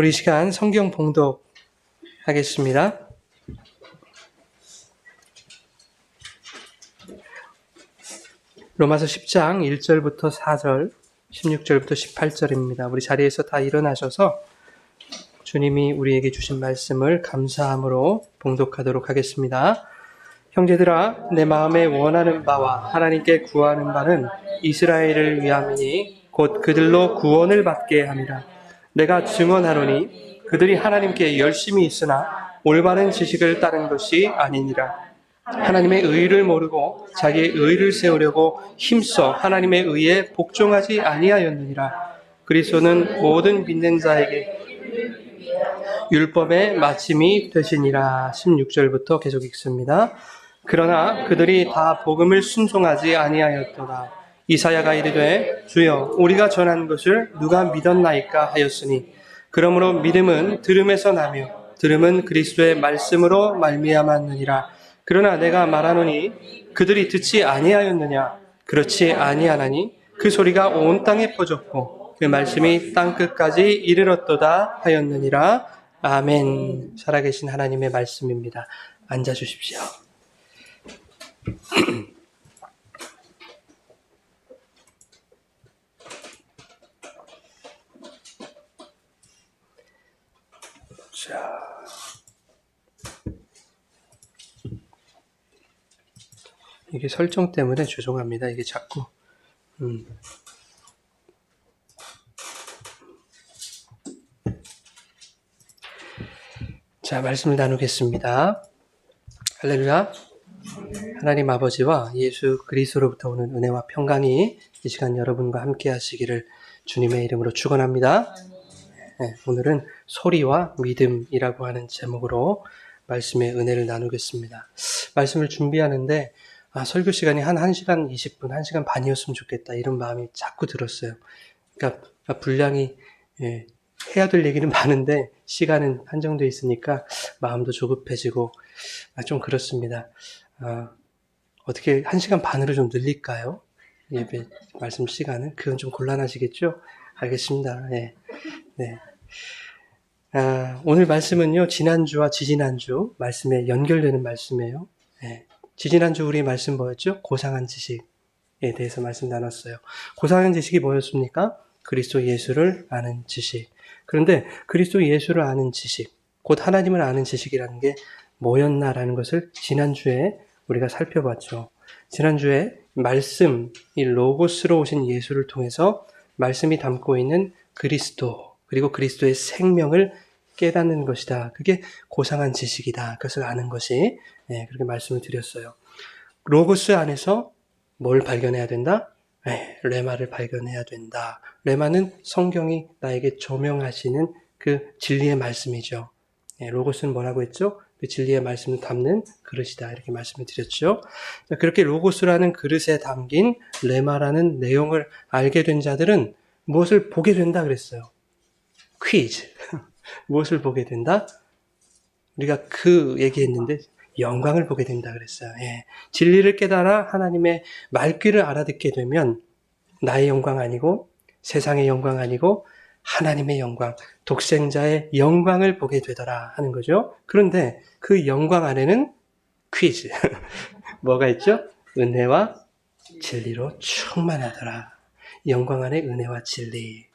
우리 이 시간 성경 봉독하겠습니다. 로마서 10장 1절부터 4절, 16절부터 18절입니다. 우리 자리에서 다 일어나셔서 주님이 우리에게 주신 말씀을 감사함으로 봉독하도록 하겠습니다. 형제들아, 내 마음에 원하는 바와 하나님께 구하는 바는 이스라엘을 위함이니 곧 그들로 구원을 받게 함이라. 내가 증언하노니 그들이 하나님께 열심히 있으나 올바른 지식을 따른 것이 아니니라. 하나님의 의를 모르고 자기의 의를 세우려고 힘써 하나님의 의에 복종하지 아니하였느니라. 그리스도는 모든 믿는 자에게 율법의 마침이 되시니라. 16절부터 계속 읽습니다. 그러나 그들이 다 복음을 순종하지 아니하였도다. 이사야가 이르되 주여 우리가 전한 것을 누가 믿었나이까 하였으니 그러므로 믿음은 들음에서 나며 들음은 그리스도의 말씀으로 말미암았느니라. 그러나 내가 말하노니 그들이 듣지 아니하였느냐? 그렇지 아니하나니 그 소리가 온 땅에 퍼졌고 그 말씀이 땅끝까지 이르렀도다 하였느니라. 아멘. 살아계신 하나님의 말씀입니다. 앉아주십시오. 자, 이게 설정 때문에 죄송합니다. 이게 자꾸 자, 말씀을 나누겠습니다. 할렐루야. 하나님 아버지와 예수 그리스도로부터 오는 은혜와 평강이 이 시간 여러분과 함께 하시기를 주님의 이름으로 축원합니다. 네, 오늘은 소리와 믿음이라고 하는 제목으로 말씀의 은혜를 나누겠습니다. 말씀을 준비하는데 설교 시간이 한 1시간 20분, 1시간 반이었으면 좋겠다 이런 마음이 자꾸 들었어요. 그러니까 분량이 해야 될 얘기는 많은데 시간은 한정되어 있으니까 마음도 조급해지고 좀 그렇습니다. 어떻게 1시간 반으로 좀 늘릴까요? 예배 말씀 시간을? 그건 좀 곤란하시겠죠? 알겠습니다. 네. 오늘 말씀은요, 지난주와 지지난주 말씀에 연결되는 말씀이에요. 네. 지지난주 우리 말씀 뭐였죠? 고상한 지식에 대해서 말씀 나눴어요. 고상한 지식이 뭐였습니까? 그리스도 예수를 아는 지식. 그런데 그리스도 예수를 아는 지식, 곧 하나님을 아는 지식이라는 게 뭐였나라는 것을 지난주에 우리가 살펴봤죠. 지난주에 말씀, 이 로고스로 오신 예수를 통해서 말씀이 담고 있는 그리스도, 그리고 그리스도의 생명을 깨닫는 것이다. 그게 고상한 지식이다. 그것을 아는 것이 그렇게 말씀을 드렸어요. 로고스 안에서 뭘 발견해야 된다? 레마를 발견해야 된다. 레마는 성경이 나에게 조명하시는 그 진리의 말씀이죠. 로고스는 뭐라고 했죠? 그 진리의 말씀을 담는 그릇이다. 이렇게 말씀을 드렸죠. 그렇게 로고스라는 그릇에 담긴 레마라는 내용을 알게 된 자들은 무엇을 보게 된다 그랬어요? 퀴즈. 무엇을 보게 된다? 우리가 그 얘기했는데 영광을 보게 된다 그랬어요. 진리를 깨달아 하나님의 말귀를 알아듣게 되면 나의 영광 아니고 세상의 영광 아니고 하나님의 영광, 독생자의 영광을 보게 되더라 하는 거죠. 그런데 그 영광 안에는 퀴즈. 뭐가 있죠? 은혜와 진리로 충만하더라. 영광 안에 은혜와 진리.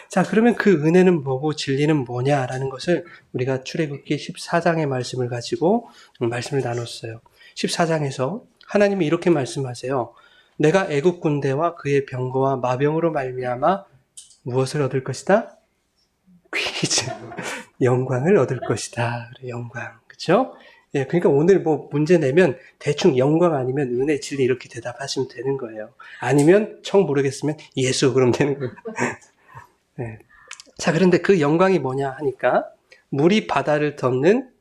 자, 그러면 그 은혜는 뭐고 진리는 뭐냐라는 것을 우리가 출애굽기 14장의 말씀을 가지고 말씀을 나눴어요. 14장에서 하나님이 이렇게 말씀하세요. 내가 애굽 군대와 그의 병거와 마병으로 말미암아 무엇을 얻을 것이다? 퀴즈. 영광을 얻을 것이다. 영광. 그렇죠? 그러니까 오늘 뭐 문제 내면 대충 영광 아니면 은혜, 진리 이렇게 대답하시면 되는 거예요. 아니면 청 모르겠으면 예수 그러면 되는 거예요. 자, 그런데 그 영광이 뭐냐 하니까 물이 바다를 덮는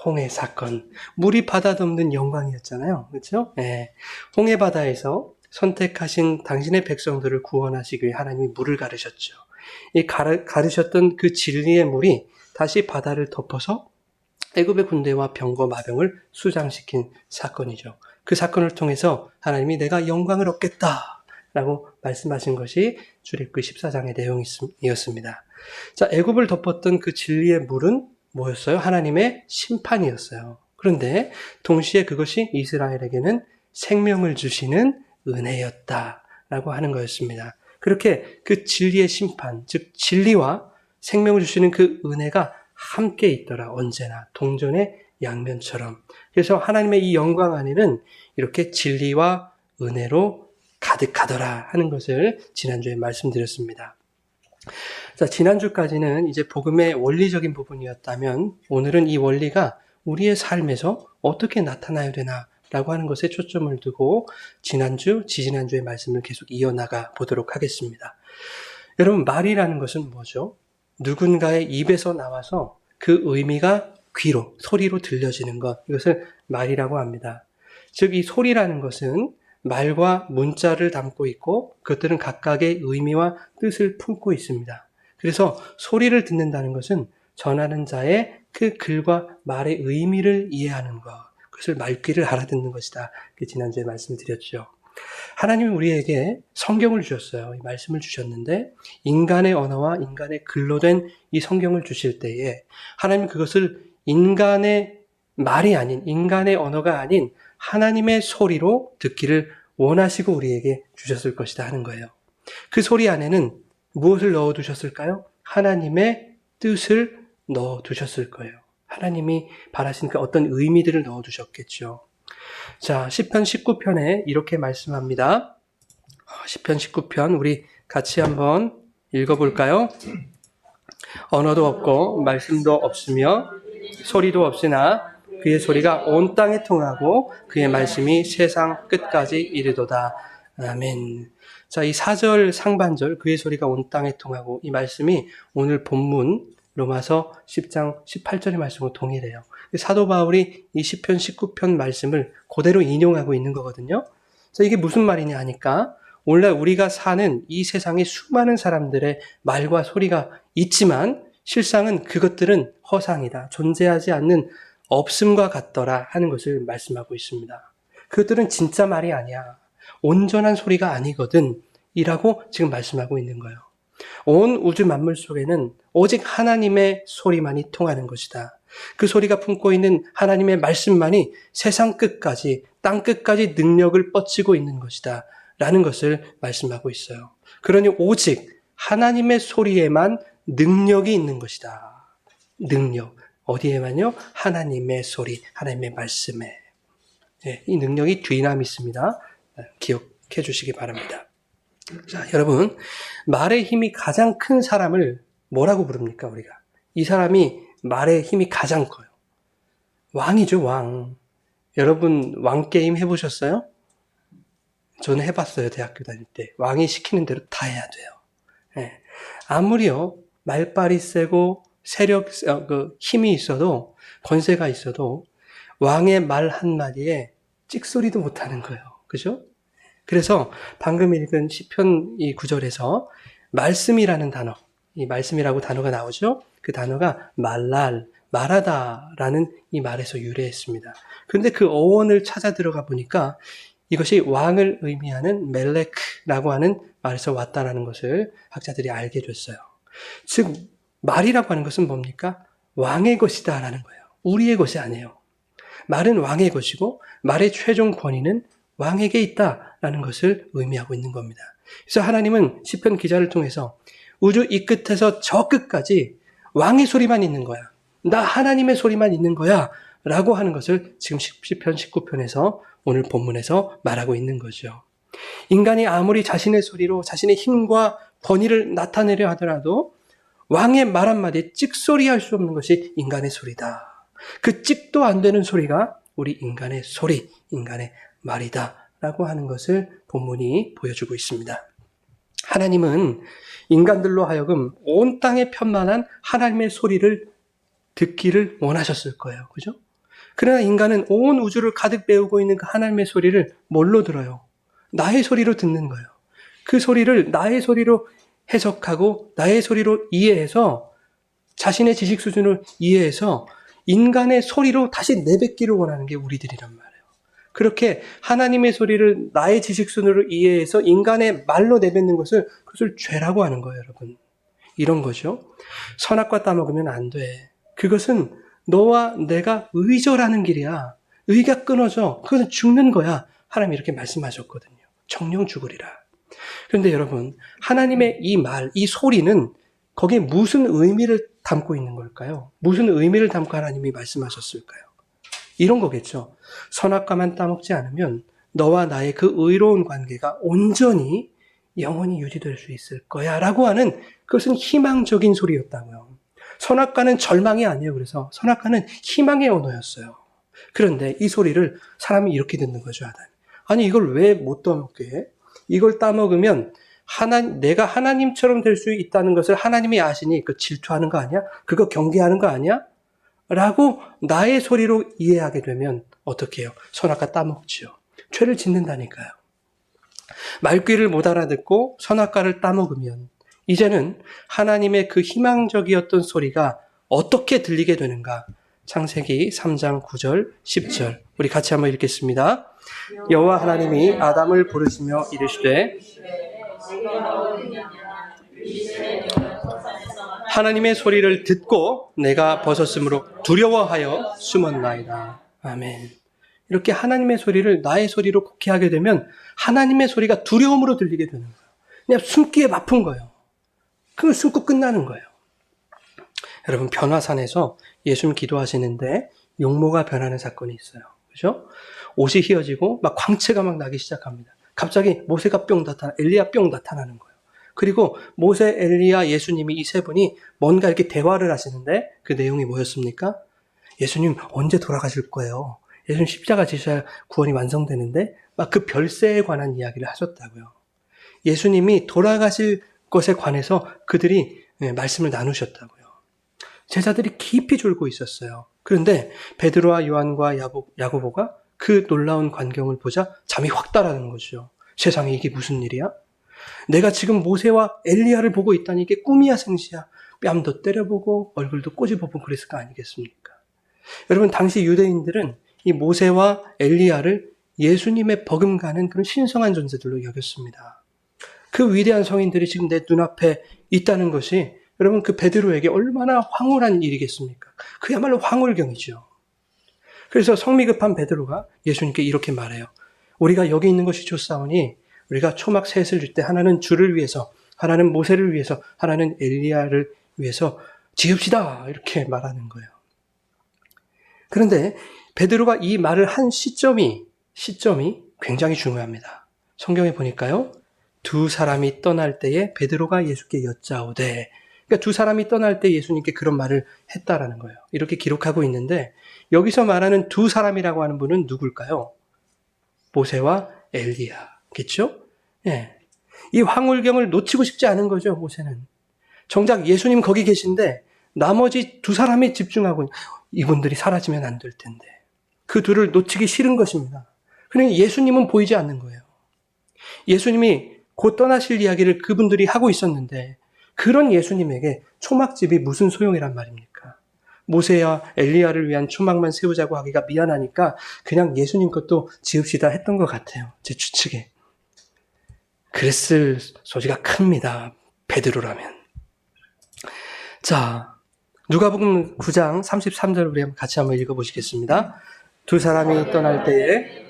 홍해 사건. 물이 바다 덮는 영광이었잖아요. 그렇죠? 홍해 바다에서 선택하신 당신의 백성들을 구원하시기 위해 하나님이 물을 가르셨죠. 이 가르셨던 그 진리의 물이 다시 바다를 덮어서 애굽의 군대와 병거 마병을 수장시킨 사건이죠. 그 사건을 통해서 하나님이 내가 영광을 얻겠다라고 말씀하신 것이 출애굽기 14장의 내용이었습니다. 자, 애굽을 덮었던 그 진리의 물은 뭐였어요? 하나님의 심판이었어요. 그런데 동시에 그것이 이스라엘에게는 생명을 주시는 은혜였다라고 하는 거였습니다. 그렇게 그 진리의 심판, 즉 진리와 생명을 주시는 그 은혜가 함께 있더라. 언제나 동전의 양면처럼. 그래서 하나님의 이 영광 안에는 이렇게 진리와 은혜로 가득하더라 하는 것을 지난주에 말씀드렸습니다. 자, 지난주까지는 이제 복음의 원리적인 부분이었다면 오늘은 이 원리가 우리의 삶에서 어떻게 나타나야 되나라고 하는 것에 초점을 두고 지난주, 지지난주의 말씀을 계속 이어나가 보도록 하겠습니다. 여러분, 말이라는 것은 뭐죠? 누군가의 입에서 나와서 그 의미가 귀로, 소리로 들려지는 것, 이것을 말이라고 합니다. 즉, 이 소리라는 것은 말과 문자를 담고 있고 그것들은 각각의 의미와 뜻을 품고 있습니다. 그래서 소리를 듣는다는 것은 전하는 자의 그 글과 말의 의미를 이해하는 것, 그것을 말귀를 알아듣는 것이다. 지난주에 말씀드렸죠. 하나님이 우리에게 성경을 주셨어요. 이 말씀을 주셨는데 인간의 언어와 인간의 글로 된 이 성경을 주실 때에 하나님은 그것을 인간의 말이 아닌, 인간의 언어가 아닌 하나님의 소리로 듣기를 원하시고 우리에게 주셨을 것이다 하는 거예요. 그 소리 안에는 무엇을 넣어두셨을까요? 하나님의 뜻을 넣어두셨을 거예요. 하나님이 바라시는 그 어떤 의미들을 넣어두셨겠죠. 자, 시편 19편에 이렇게 말씀합니다. 시편 19편 우리 같이 한번 읽어볼까요? 언어도 없고 말씀도 없으며 소리도 없으나 그의 소리가 온 땅에 통하고 그의 말씀이 세상 끝까지 이르도다. 아멘. 자, 이 4절 상반절 그의 소리가 온 땅에 통하고 이 말씀이 오늘 본문 로마서 10장 18절의 말씀과 동일해요. 사도 바울이 이 시편 19편 말씀을 그대로 인용하고 있는 거거든요. 자, 이게 무슨 말이냐 하니까 원래 우리가 사는 이 세상에 수많은 사람들의 말과 소리가 있지만 실상은 그것들은 허상이다. 존재하지 않는 없음과 같더라 하는 것을 말씀하고 있습니다. 그것들은 진짜 말이 아니야. 온전한 소리가 아니거든. 이라고 지금 말씀하고 있는 거예요. 온 우주 만물 속에는 오직 하나님의 소리만이 통하는 것이다. 그 소리가 품고 있는 하나님의 말씀만이 세상 끝까지, 땅 끝까지 능력을 뻗치고 있는 것이다. 라는 것을 말씀하고 있어요. 그러니 오직 하나님의 소리에만 능력이 있는 것이다. 능력. 어디에만요? 하나님의 소리, 하나님의 말씀에. 네, 이 능력이 뒤나미스입니다. 기억해 주시기 바랍니다. 자, 여러분, 말의 힘이 가장 큰 사람을 뭐라고 부릅니까, 우리가? 이 사람이 말의 힘이 가장 커요. 왕이죠, 왕. 여러분, 왕게임 해보셨어요? 저는 해봤어요, 대학교 다닐 때. 왕이 시키는 대로 다 해야 돼요. 네. 아무리요, 말빨이 세고 세력, 힘이 있어도, 권세가 있어도, 왕의 말 한마디에 찍소리도 못하는 거예요. 그죠? 그래서 방금 읽은 시편 이 구절에서 말씀이라는 단어, 이 말씀이라고 단어가 나오죠? 그 단어가 말하다라는 이 말에서 유래했습니다. 그런데 그 어원을 찾아 들어가 보니까 이것이 왕을 의미하는 멜렉라고 하는 말에서 왔다라는 것을 학자들이 알게 됐어요. 즉, 말이라고 하는 것은 뭡니까? 왕의 것이다라는 거예요. 우리의 것이 아니에요. 말은 왕의 것이고 말의 최종 권위는 왕에게 있다라는 것을 의미하고 있는 겁니다. 그래서 하나님은 시편 기자를 통해서 우주 이 끝에서 저 끝까지 왕의 소리만 있는 거야. 나 하나님의 소리만 있는 거야. 라고 하는 것을 지금 시편 19편에서 오늘 본문에서 말하고 있는 거죠. 인간이 아무리 자신의 소리로 자신의 힘과 권위를 나타내려 하더라도 왕의 말 한마디에 찍소리 할 수 없는 것이 인간의 소리다. 그 찍도 안 되는 소리가 우리 인간의 소리, 인간의 말이다. 라고 하는 것을 본문이 보여주고 있습니다. 하나님은 인간들로 하여금 온 땅에 편만한 하나님의 소리를 듣기를 원하셨을 거예요. 그죠? 그러나 인간은 온 우주를 가득 메우고 있는 그 하나님의 소리를 뭘로 들어요? 나의 소리로 듣는 거예요. 그 소리를 나의 소리로 해석하고 나의 소리로 이해해서 자신의 지식 수준을 이해해서 인간의 소리로 다시 내뱉기를 원하는 게 우리들이란 말이에요. 그렇게 하나님의 소리를 나의 지식 수준으로 이해해서 인간의 말로 내뱉는 것을 그것을 죄라고 하는 거예요, 여러분. 이런 거죠. 선악과 따먹으면 안 돼. 그것은 너와 내가 의절하는 길이야. 의가 끊어져. 그것은 죽는 거야. 하나님이 이렇게 말씀하셨거든요. 정령 죽으리라. 그런데 여러분, 하나님의 이 말, 이 소리는 거기에 무슨 의미를 담고 있는 걸까요? 무슨 의미를 담고 하나님이 말씀하셨을까요? 이런 거겠죠. 선악과만 따먹지 않으면 너와 나의 그 의로운 관계가 온전히 영원히 유지될 수 있을 거야 라고 하는 그것은 희망적인 소리였다고요. 선악과는 절망이 아니에요. 그래서 선악과는 희망의 언어였어요. 그런데 이 소리를 사람이 이렇게 듣는 거죠. 아니 이걸 왜 못 따먹게 해? 이걸 따먹으면 내가 하나님처럼 될 수 있다는 것을 하나님이 아시니 그 질투하는 거 아니야? 그거 경계하는 거 아니야? 라고 나의 소리로 이해하게 되면 어떻게 해요? 선악과 따먹지요. 죄를 짓는다니까요. 말귀를 못 알아듣고 선악과를 따먹으면 이제는 하나님의 그 희망적이었던 소리가 어떻게 들리게 되는가? 창세기 3장 9절 10절 우리 같이 한번 읽겠습니다. 여호와 하나님이 아담을 부르시며 이르시되 하나님의 소리를 듣고 내가 벗었으므로 두려워하여 숨었나이다. 아멘. 이렇게 하나님의 소리를 나의 소리로 곡해하게 되면 하나님의 소리가 두려움으로 들리게 되는 거예요. 그냥 숨기에 바쁜 거예요. 그걸 숨고 끝나는 거예요. 여러분, 변화산에서 예수님 기도하시는데 용모가 변하는 사건이 있어요. 그죠? 옷이 휘어지고 막 광채가 막 나기 시작합니다. 갑자기 모세가 엘리야 뿅 나타나는 거예요. 그리고 모세, 엘리야, 예수님이 이 세 분이 뭔가 이렇게 대화를 하시는데 그 내용이 뭐였습니까? 예수님 언제 돌아가실 거예요? 예수님 십자가 지셔야 구원이 완성되는데 막 그 별세에 관한 이야기를 하셨다고요. 예수님이 돌아가실 것에 관해서 그들이 말씀을 나누셨다고요. 제자들이 깊이 졸고 있었어요. 그런데 베드로와 요한과 야고보가 그 놀라운 광경을 보자 잠이 확 따라는 거죠. 세상에 이게 무슨 일이야? 내가 지금 모세와 엘리야를 보고 있다니 이게 꿈이야 생시야. 뺨도 때려보고 얼굴도 꼬집어보고 그랬을 거 아니겠습니까? 여러분, 당시 유대인들은 이 모세와 엘리야를 예수님의 버금가는 그런 신성한 존재들로 여겼습니다. 그 위대한 성인들이 지금 내 눈앞에 있다는 것이 여러분 그 베드로에게 얼마나 황홀한 일이겠습니까? 그야말로 황홀경이죠. 그래서 성미 급한 베드로가 예수님께 이렇게 말해요. 우리가 여기 있는 것이 좋사오니 우리가 초막 셋을 줄 때 하나는 주를 위해서, 하나는 모세를 위해서, 하나는 엘리야를 위해서 지읍시다 이렇게 말하는 거예요. 그런데 베드로가 이 말을 한 시점이 굉장히 중요합니다. 성경에 보니까요. 두 사람이 떠날 때에 베드로가 예수께 여짜오되, 그러니까 두 사람이 떠날 때 예수님께 그런 말을 했다라는 거예요. 이렇게 기록하고 있는데 여기서 말하는 두 사람이라고 하는 분은 누굴까요? 모세와 엘리야겠죠? 예. 이 황홀경을 놓치고 싶지 않은 거죠, 모세는. 정작 예수님 거기 계신데 나머지 두 사람이 집중하고 이분들이 사라지면 안 될 텐데 그 둘을 놓치기 싫은 것입니다. 그러니 예수님은 보이지 않는 거예요. 예수님이 곧 떠나실 이야기를 그분들이 하고 있었는데 그런 예수님에게 초막집이 무슨 소용이란 말입니까? 모세와 엘리야를 위한 초막만 세우자고 하기가 미안하니까 그냥 예수님 것도 지읍시다 했던 것 같아요. 제 추측에. 그랬을 소지가 큽니다. 베드로라면. 자, 누가복음 9장 33절 우리 같이 한번 읽어보시겠습니다. 두 사람이 떠날 때에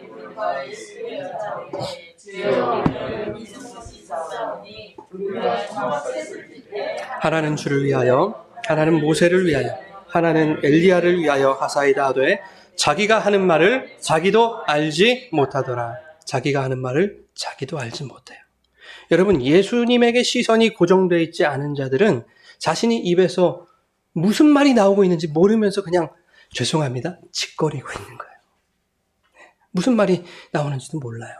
하나는 주를 위하여, 하나는 모세를 위하여, 하나는 엘리야를 위하여 하사이다 하되 자기가 하는 말을 자기도 알지 못하더라. 자기가 하는 말을 자기도 알지 못해요. 여러분, 예수님에게 시선이 고정되어 있지 않은 자들은 자신이 입에서 무슨 말이 나오고 있는지 모르면서 그냥 죄송합니다. 짓거리고 있는 거예요. 무슨 말이 나오는지도 몰라요.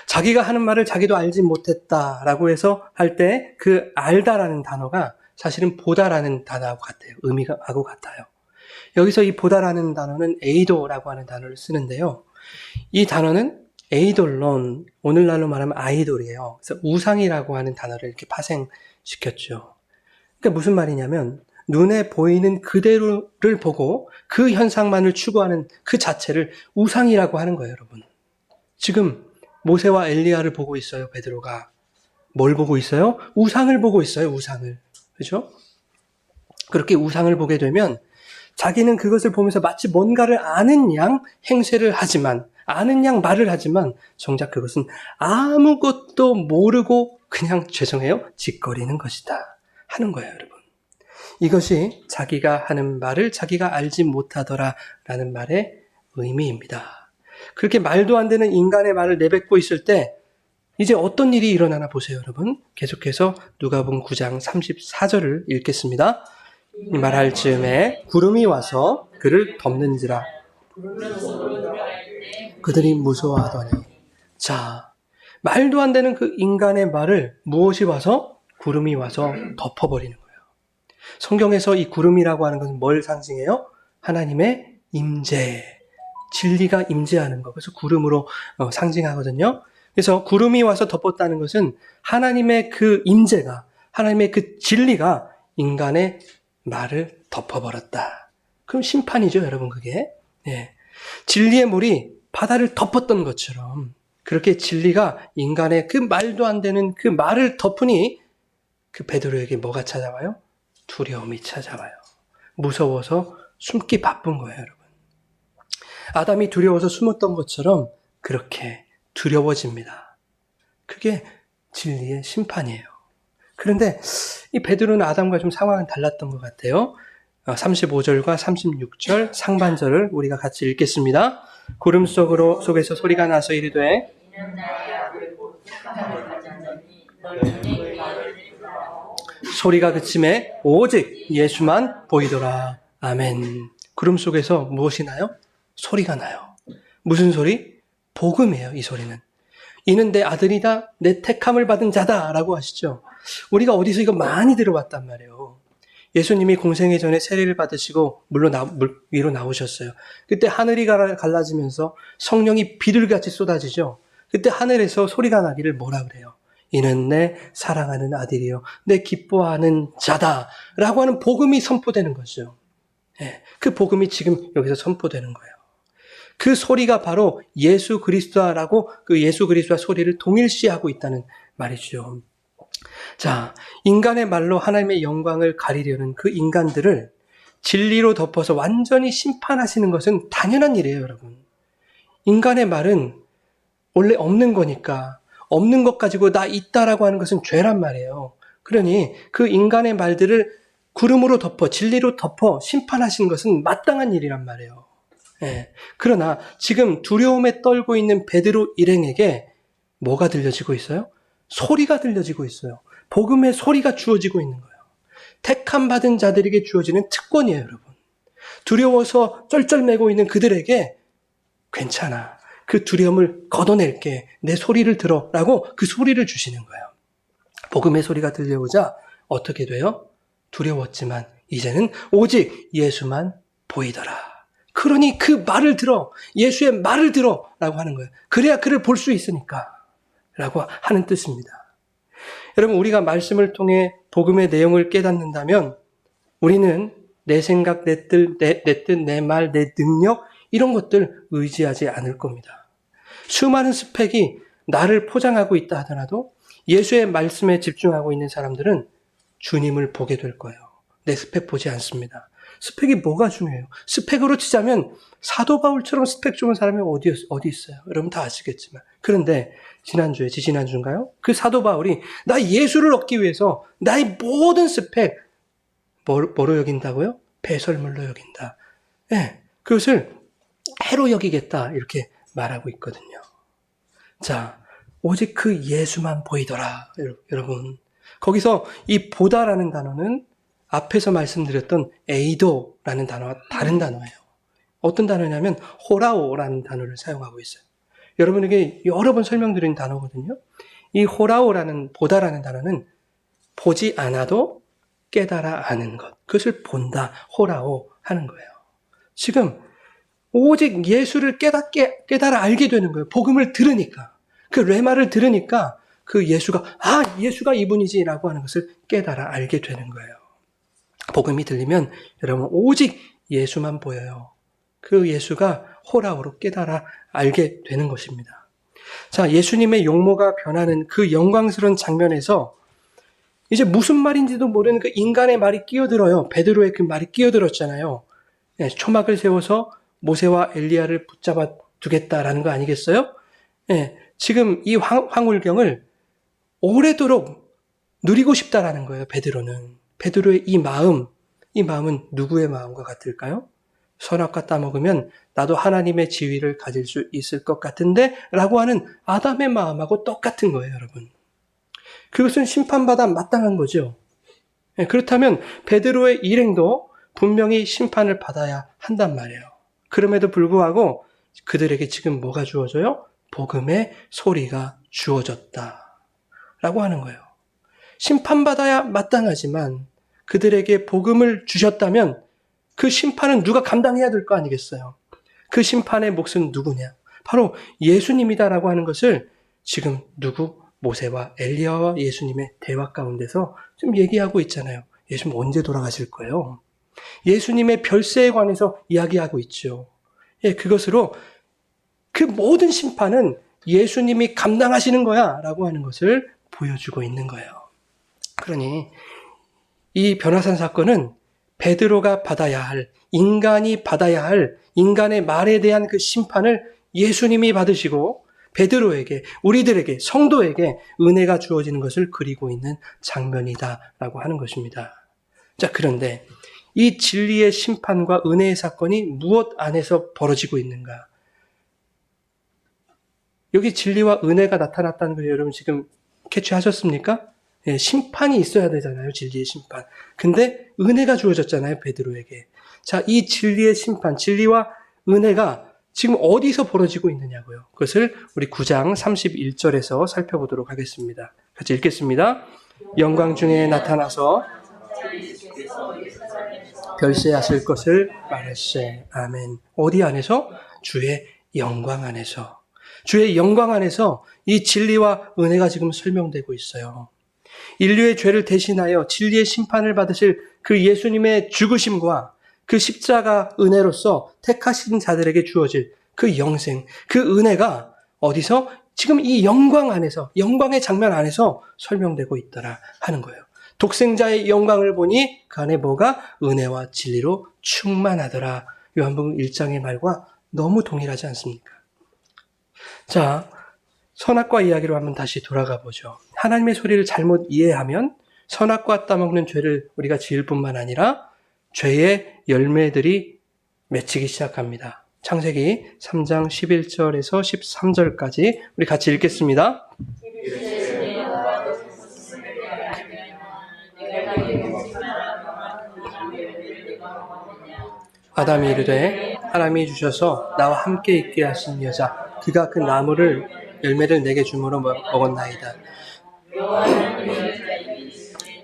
자기가 하는 말을 자기도 알지 못했다라고 해서 할 때 그 알다라는 단어가 사실은 보다라는 단어하고 같아요. 의미하고 같아요. 여기서 이 보다라는 단어는 에이도라고 하는 단어를 쓰는데요. 이 단어는 에이돌론, 오늘날로 말하면 아이돌이에요. 그래서 우상이라고 하는 단어를 이렇게 파생시켰죠. 그러니까 무슨 말이냐면 눈에 보이는 그대로를 보고 그 현상만을 추구하는 그 자체를 우상이라고 하는 거예요, 여러분. 지금 모세와 엘리야를 보고 있어요, 베드로가. 뭘 보고 있어요? 우상을 보고 있어요, 우상을. 그죠? 그렇게 우상을 보게 되면 자기는 그것을 보면서 마치 뭔가를 아는 양 행세를 하지만, 아는 양 말을 하지만 정작 그것은 아무것도 모르고 그냥 죄송해요, 짓거리는 것이다 하는 거예요, 여러분. 이것이 자기가 하는 말을 자기가 알지 못하더라 라는 말의 의미입니다. 그렇게 말도 안 되는 인간의 말을 내뱉고 있을 때 이제 어떤 일이 일어나나 보세요, 여러분. 계속해서 누가복음 9장 34절을 읽겠습니다. 이 말할 즈음에 구름이 와서 그를 덮는지라. 그들이 무서워하더니. 자, 말도 안 되는 그 인간의 말을 무엇이 와서? 구름이 와서 덮어버리는 거예요. 성경에서 이 구름이라고 하는 것은 뭘 상징해요? 하나님의 임재, 진리가 임재하는 것. 그래서 구름으로 상징하거든요. 그래서 구름이 와서 덮었다는 것은 하나님의 그 임재가, 하나님의 그 진리가 인간의 말을 덮어버렸다. 그럼 심판이죠, 여러분, 그게. 네. 진리의 물이 바다를 덮었던 것처럼 그렇게 진리가 인간의 그 말도 안 되는 그 말을 덮으니 그 베드로에게 뭐가 찾아와요? 두려움이 찾아와요. 무서워서 숨기 바쁜 거예요, 여러분. 아담이 두려워서 숨었던 것처럼 그렇게 두려워집니다. 그게 진리의 심판이에요. 그런데 이 베드로는 아담과 좀 상황은 달랐던 것 같아요. 35절과 36절 상반절을 우리가 같이 읽겠습니다. 구름 속에서 소리가 나서 이르되 소리가 그침에 오직 예수만 보이더라. 아멘. 구름 속에서 무엇이 나요? 소리가 나요. 무슨 소리? 복음이에요, 이 소리는. 이는 내 아들이다, 내 택함을 받은 자다라고 하시죠. 우리가 어디서 이거 많이 들어봤단 말이에요. 예수님이 공생애 전에 세례를 받으시고 물 위로 나오셨어요. 그때 하늘이 갈라지면서 성령이 비둘기같이 쏟아지죠. 그때 하늘에서 소리가 나기를 뭐라 그래요? 이는 내 사랑하는 아들이요, 내 기뻐하는 자다라고 하는 복음이 선포되는 거죠. 네, 그 복음이 지금 여기서 선포되는 거예요. 그 소리가 바로 예수 그리스도라고, 그 예수 그리스도와 소리를 동일시하고 있다는 말이죠. 자, 인간의 말로 하나님의 영광을 가리려는 그 인간들을 진리로 덮어서 완전히 심판하시는 것은 당연한 일이에요, 여러분. 인간의 말은 원래 없는 거니까, 없는 것 가지고 나 있다라고 하는 것은 죄란 말이에요. 그러니 그 인간의 말들을 구름으로 덮어, 진리로 덮어 심판하시는 것은 마땅한 일이란 말이에요. 예. 그러나 지금 두려움에 떨고 있는 베드로 일행에게 뭐가 들려지고 있어요? 소리가 들려지고 있어요. 복음의 소리가 주어지고 있는 거예요. 택함 받은 자들에게 주어지는 특권이에요, 여러분. 두려워서 쩔쩔매고 있는 그들에게 괜찮아, 그 두려움을 걷어낼게, 내 소리를 들어라고 그 소리를 주시는 거예요. 복음의 소리가 들려오자 어떻게 돼요? 두려웠지만 이제는 오직 예수만 보이더라. 그러니 그 말을 들어, 예수의 말을 들어 라고 하는 거예요. 그래야 그를 볼 수 있으니까 라고 하는 뜻입니다. 여러분, 우리가 말씀을 통해 복음의 내용을 깨닫는다면 우리는 내 생각, 내 뜻, 내 말, 내 능력, 이런 것들 의지하지 않을 겁니다. 수많은 스펙이 나를 포장하고 있다 하더라도 예수의 말씀에 집중하고 있는 사람들은 주님을 보게 될 거예요. 내 스펙 보지 않습니다. 스펙이 뭐가 중요해요? 스펙으로 치자면 사도 바울처럼 스펙 좋은 사람이 어디 있어요? 여러분 다 아시겠지만. 그런데 지지난주인가요? 그 사도 바울이 나 예수를 얻기 위해서 나의 모든 스펙 뭐로 여긴다고요? 배설물로 여긴다. 네, 그것을 해로 여기겠다 이렇게 말하고 있거든요. 자, 오직 그 예수만 보이더라. 여러분, 거기서 이 보다라는 단어는 앞에서 말씀드렸던 에이도라는 단어와 다른 단어예요. 어떤 단어냐면 호라오라는 단어를 사용하고 있어요. 여러분에게 여러 번 설명드린 단어거든요. 이 호라오라는, 보다라는 단어는 보지 않아도 깨달아 아는 것, 그것을 본다, 호라오 하는 거예요. 지금 오직 예수를 깨달아 알게 되는 거예요. 복음을 들으니까, 그 레마를 들으니까 그 예수가 이분이지라고 하는 것을 깨달아 알게 되는 거예요. 복음이 들리면 여러분 오직 예수만 보여요. 그 예수가 호라오로 깨달아 알게 되는 것입니다. 자, 예수님의 용모가 변하는 그 영광스러운 장면에서 이제 무슨 말인지도 모르는 그 인간의 말이 끼어들어요. 베드로의 그 말이 끼어들었잖아요. 예, 초막을 세워서 모세와 엘리야를 붙잡아 두겠다라는 거 아니겠어요? 예, 지금 이 황홀경을 오래도록 누리고 싶다라는 거예요, 베드로는. 베드로의 이 마음은 누구의 마음과 같을까요? 선악과 따먹으면 나도 하나님의 지위를 가질 수 있을 것 같은데 라고 하는 아담의 마음하고 똑같은 거예요, 여러분. 그것은 심판받아 마땅한 거죠. 예, 그렇다면 베드로의 일행도 분명히 심판을 받아야 한단 말이에요. 그럼에도 불구하고 그들에게 지금 뭐가 주어져요? 복음의 소리가 주어졌다 라고 하는 거예요. 심판받아야 마땅하지만 그들에게 복음을 주셨다면 그 심판은 누가 감당해야 될 거 아니겠어요? 그 심판의 몫은 누구냐? 바로 예수님이다라고 하는 것을 지금 모세와 엘리야와 예수님의 대화 가운데서 좀 얘기하고 있잖아요. 예수님 언제 돌아가실 거예요? 예수님의 별세에 관해서 이야기하고 있죠. 예, 그것으로 그 모든 심판은 예수님이 감당하시는 거야 라고 하는 것을 보여주고 있는 거예요. 그러니 이 변화산 사건은 베드로가 받아야 할, 인간이 받아야 할 인간의 말에 대한 그 심판을 예수님이 받으시고 베드로에게, 우리들에게, 성도에게 은혜가 주어지는 것을 그리고 있는 장면이다라고 하는 것입니다. 자, 그런데 이 진리의 심판과 은혜의 사건이 무엇 안에서 벌어지고 있는가? 여기 진리와 은혜가 나타났다는 걸 여러분 지금 캐치하셨습니까? 예, 심판이 있어야 되잖아요. 진리의 심판. 근데 은혜가 주어졌잖아요. 베드로에게. 자, 이 진리의 심판, 진리와 은혜가 지금 어디서 벌어지고 있느냐고요. 그것을 우리 9장 31절에서 살펴보도록 하겠습니다. 같이 읽겠습니다. 영광 중에 나타나서 별세하실 것을 말했세. 아멘. 어디 안에서? 주의 영광 안에서. 주의 영광 안에서 이 진리와 은혜가 지금 설명되고 있어요. 인류의 죄를 대신하여 진리의 심판을 받으실 그 예수님의 죽으심과 그 십자가 은혜로서 택하신 자들에게 주어질 그 영생, 그 은혜가 어디서? 지금 이 영광 안에서, 영광의 장면 안에서 설명되고 있더라 하는 거예요. 독생자의 영광을 보니 그 안에 뭐가? 은혜와 진리로 충만하더라. 요한복음 1장의 말과 너무 동일하지 않습니까? 자, 선악과 이야기로 한번 다시 돌아가 보죠. 하나님의 소리를 잘못 이해하면 선악과 따먹는 죄를 우리가 지을 뿐만 아니라 죄의 열매들이 맺히기 시작합니다. 창세기 3장 11절에서 13절까지 우리 같이 읽겠습니다. 아담이 이르되 하나님이 주셔서 나와 함께 있게 하신 여자 그가 그 나무를 열매를 내게 주므로 먹었나이다.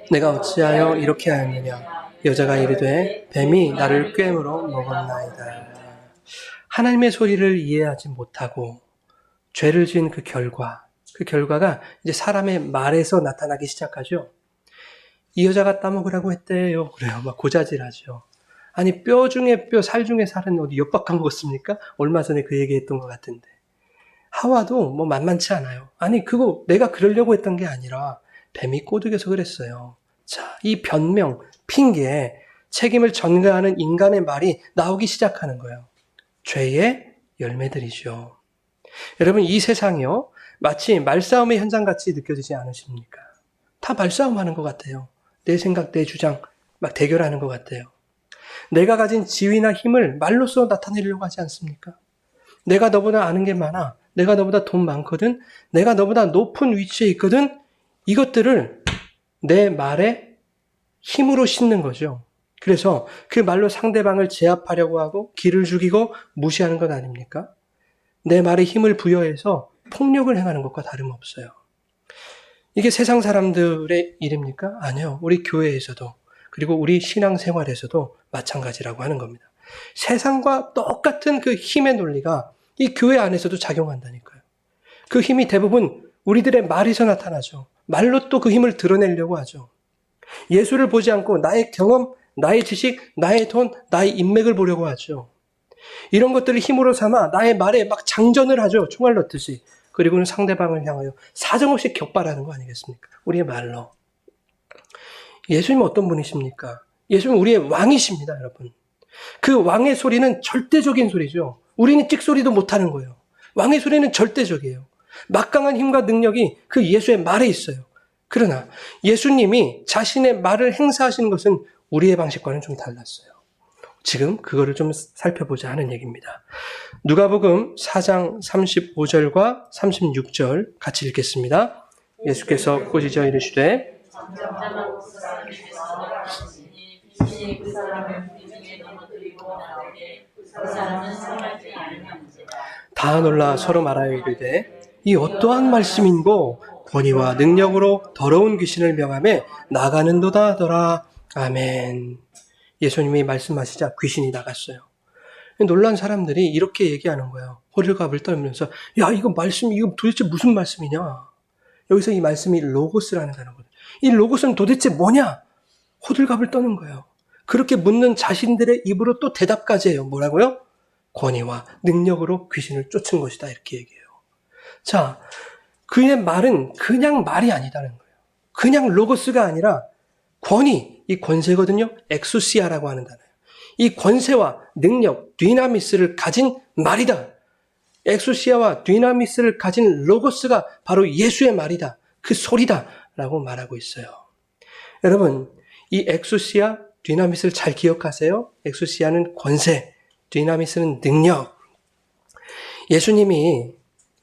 내가 어찌하여 이렇게 하였느냐? 여자가 이르되 뱀이 나를 꿰므로 먹었나이다. 하나님의 소리를 이해하지 못하고 죄를 지은 그 결과가 이제 사람의 말에서 나타나기 시작하죠. 이 여자가 따먹으라고 했대요. 그래요. 막 고자질하죠. 아니 뼈 중에 뼈, 살 중에 살은 어디 엿박한 것습니까? 얼마 전에 그 얘기했던 것 같은데. 하와도 뭐 만만치 않아요. 아니 그거 내가 그러려고 했던 게 아니라 뱀이 꼬드겨서 그랬어요. 자, 이 변명, 핑계, 책임을 전가하는 인간의 말이 나오기 시작하는 거예요. 죄의 열매들이죠. 여러분 이 세상이요. 마치 말싸움의 현장같이 느껴지지 않으십니까? 다 말싸움하는 것 같아요. 내 생각, 내 주장 막 대결하는 것 같아요. 내가 가진 지위나 힘을 말로써 나타내려고 하지 않습니까? 내가 너보다 아는 게 많아. 내가 너보다 돈 많거든. 내가 너보다 높은 위치에 있거든. 이것들을 내 말에 힘으로 싣는 거죠. 그래서 그 말로 상대방을 제압하려고 하고 기를 죽이고 무시하는 것 아닙니까? 내 말에 힘을 부여해서 폭력을 행하는 것과 다름없어요. 이게 세상 사람들의 일입니까? 아니요. 우리 교회에서도 그리고 우리 신앙생활에서도 마찬가지라고 하는 겁니다. 세상과 똑같은 그 힘의 논리가 이 교회 안에서도 작용한다니까요. 그 힘이 대부분 우리들의 말에서 나타나죠. 말로 또 그 힘을 드러내려고 하죠. 예수를 보지 않고 나의 경험, 나의 지식, 나의 돈, 나의 인맥을 보려고 하죠. 이런 것들을 힘으로 삼아 나의 말에 막 장전을 하죠. 총알 넣듯이. 그리고는 상대방을 향하여 사정없이 격발하는 거 아니겠습니까? 우리의 말로. 예수님은 어떤 분이십니까? 예수님은 우리의 왕이십니다, 여러분. 그 왕의 소리는 절대적인 소리죠. 우리는 찍소리도 못하는 거예요. 왕의 소리는 절대적이에요. 막강한 힘과 능력이 그 예수의 말에 있어요. 그러나 예수님이 자신의 말을 행사하시는 것은 우리의 방식과는 좀 달랐어요. 지금 그거를 좀 살펴보자 하는 얘기입니다. 누가복음 4장 35절과 36절 같이 읽겠습니다. 예수께서 꾸짖어 이르시되 다 놀라 서로 말하여 이르되 이 어떠한 말씀인고 권위와 능력으로 더러운 귀신을 명하며 나가는도다 하더라. 아멘. 예수님이 말씀하시자 귀신이 나갔어요. 놀란 사람들이 이렇게 얘기하는 거예요. 호들갑을 떨면서 야 이거 도대체 무슨 말씀이냐. 여기서 이 말씀이 로고스라는 단어거든요. 이 로고스는 도대체 뭐냐? 호들갑을 떠는 거예요. 그렇게 묻는 자신들의 입으로 또 대답까지 해요. 뭐라고요? 권위와 능력으로 귀신을 쫓은 것이다. 이렇게 얘기해요. 자, 그의 말은 그냥 말이 아니다는 거예요. 그냥 로고스가 아니라 권위, 이 권세거든요. 엑수시아라고 하는 단어예요. 이 권세와 능력, 디나미스를 가진 말이다. 엑수시아와 디나미스를 가진 로고스가 바로 예수의 말이다. 그 소리다. 라고 말하고 있어요. 여러분, 이 엑수시아, 디나미스를 잘 기억하세요. 엑수시아는 권세, 디나미스는 능력. 예수님이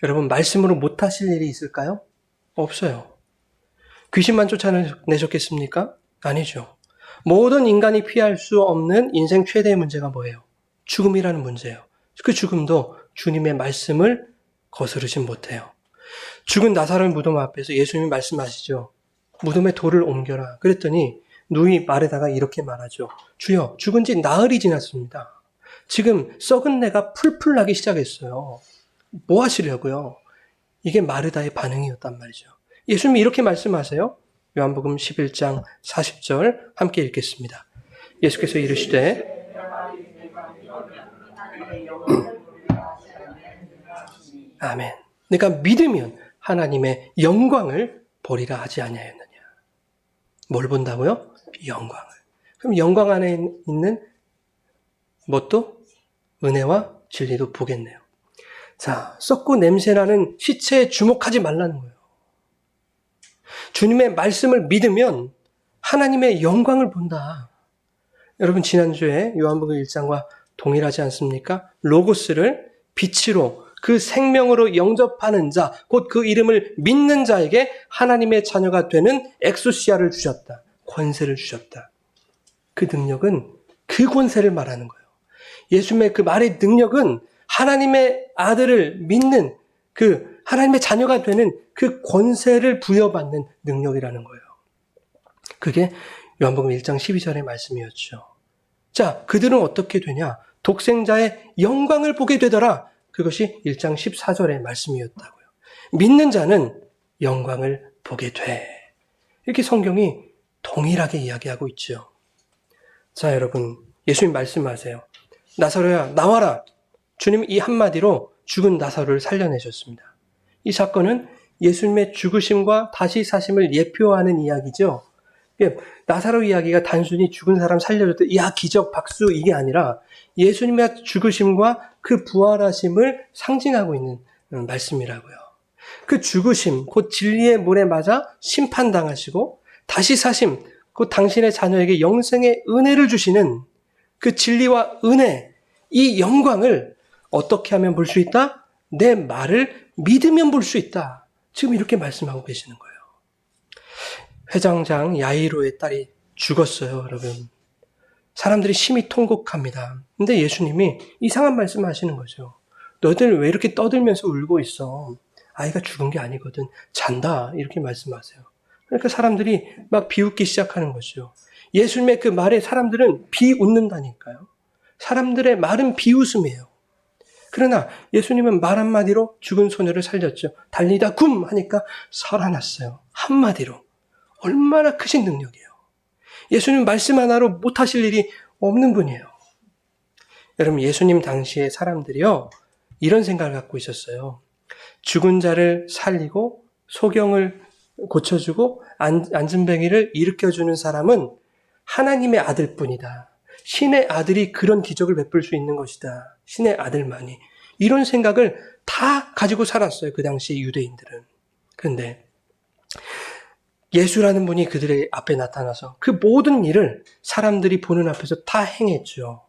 여러분 말씀으로 못하실 일이 있을까요? 없어요. 귀신만 쫓아내셨겠습니까? 아니죠. 모든 인간이 피할 수 없는 인생 최대의 문제가 뭐예요? 죽음이라는 문제예요. 그 죽음도 주님의 말씀을 거스르진 못해요. 죽은 나사로의 무덤 앞에서 예수님이 말씀하시죠. 무덤에 돌을 옮겨라. 그랬더니 누이 말에다가 이렇게 말하죠. 주여, 죽은 지 나흘이 지났습니다. 지금 썩은 내가 풀풀 나기 시작했어요. 뭐 하시려고요? 이게 마르다의 반응이었단 말이죠. 예수님이 이렇게 말씀하세요. 요한복음 11장 40절 함께 읽겠습니다. 예수께서 이르시되 아멘. 내가 믿으면 하나님의 영광을 보리라 하지 아니하였느냐. 뭘 본다고요? 영광을. 그럼 영광 안에 있는 뭣도? 은혜와 진리도 보겠네요. 자, 썩고 냄새나는 시체에 주목하지 말라는 거예요. 주님의 말씀을 믿으면 하나님의 영광을 본다. 여러분 지난주에 요한복음 1장과 동일하지 않습니까? 로고스를 빛으로 그 생명으로 영접하는 자, 곧 그 이름을 믿는 자에게 하나님의 자녀가 되는 엑소시아를 주셨다. 권세를 주셨다. 그 능력은 그 권세를 말하는 거예요. 예수님의 그 말의 능력은 하나님의 아들을 믿는 그 하나님의 자녀가 되는 그 권세를 부여받는 능력이라는 거예요. 그게 요한복음 1장 12절의 말씀이었죠. 자, 그들은 어떻게 되냐? 독생자의 영광을 보게 되더라. 그것이 1장 14절의 말씀이었다고요. 믿는 자는 영광을 보게 돼. 이렇게 성경이 동일하게 이야기하고 있죠. 자, 여러분, 예수님 말씀하세요. 나사로야, 나와라. 주님 이 한마디로 죽은 나사로를 살려내셨습니다. 이 사건은 예수님의 죽으심과 다시 사심을 예표하는 이야기죠. 나사로 이야기가 단순히 죽은 사람 살려줬다, 야 기적 박수 이게 아니라 예수님의 죽으심과 그 부활하심을 상징하고 있는 말씀이라고요. 그 죽으심, 곧 진리의 물에 맞아 심판당하시고 다시 사심, 곧 당신의 자녀에게 영생의 은혜를 주시는 그 진리와 은혜, 이 영광을 어떻게 하면 볼 수 있다? 내 말을 믿으면 볼 수 있다. 지금 이렇게 말씀하고 계시는 거예요. 회장장 야이로의 딸이 죽었어요, 여러분. 사람들이 심히 통곡합니다. 근데 예수님이 이상한 말씀 하시는 거죠. 너희들 왜 이렇게 떠들면서 울고 있어? 아이가 죽은 게 아니거든. 잔다. 이렇게 말씀하세요. 그러니까 사람들이 막 비웃기 시작하는 거죠. 예수님의 그 말에 사람들은 비웃는다니까요. 사람들의 말은 비웃음이에요. 그러나 예수님은 말 한마디로 죽은 소녀를 살렸죠. 달리다 굼 하니까 살아났어요. 한마디로. 얼마나 크신 능력이에요. 예수님 말씀 하나로 못하실 일이 없는 분이에요. 여러분, 예수님 당시에 사람들이요, 이런 생각을 갖고 있었어요. 죽은 자를 살리고 소경을 고쳐주고 안진뱅이를 일으켜주는 사람은 하나님의 아들뿐이다. 신의 아들이 그런 기적을 베풀 수 있는 것이다. 신의 아들만이. 이런 생각을 다 가지고 살았어요. 그 당시 유대인들은. 그런데 예수라는 분이 그들의 앞에 나타나서 그 모든 일을 사람들이 보는 앞에서 다 행했죠.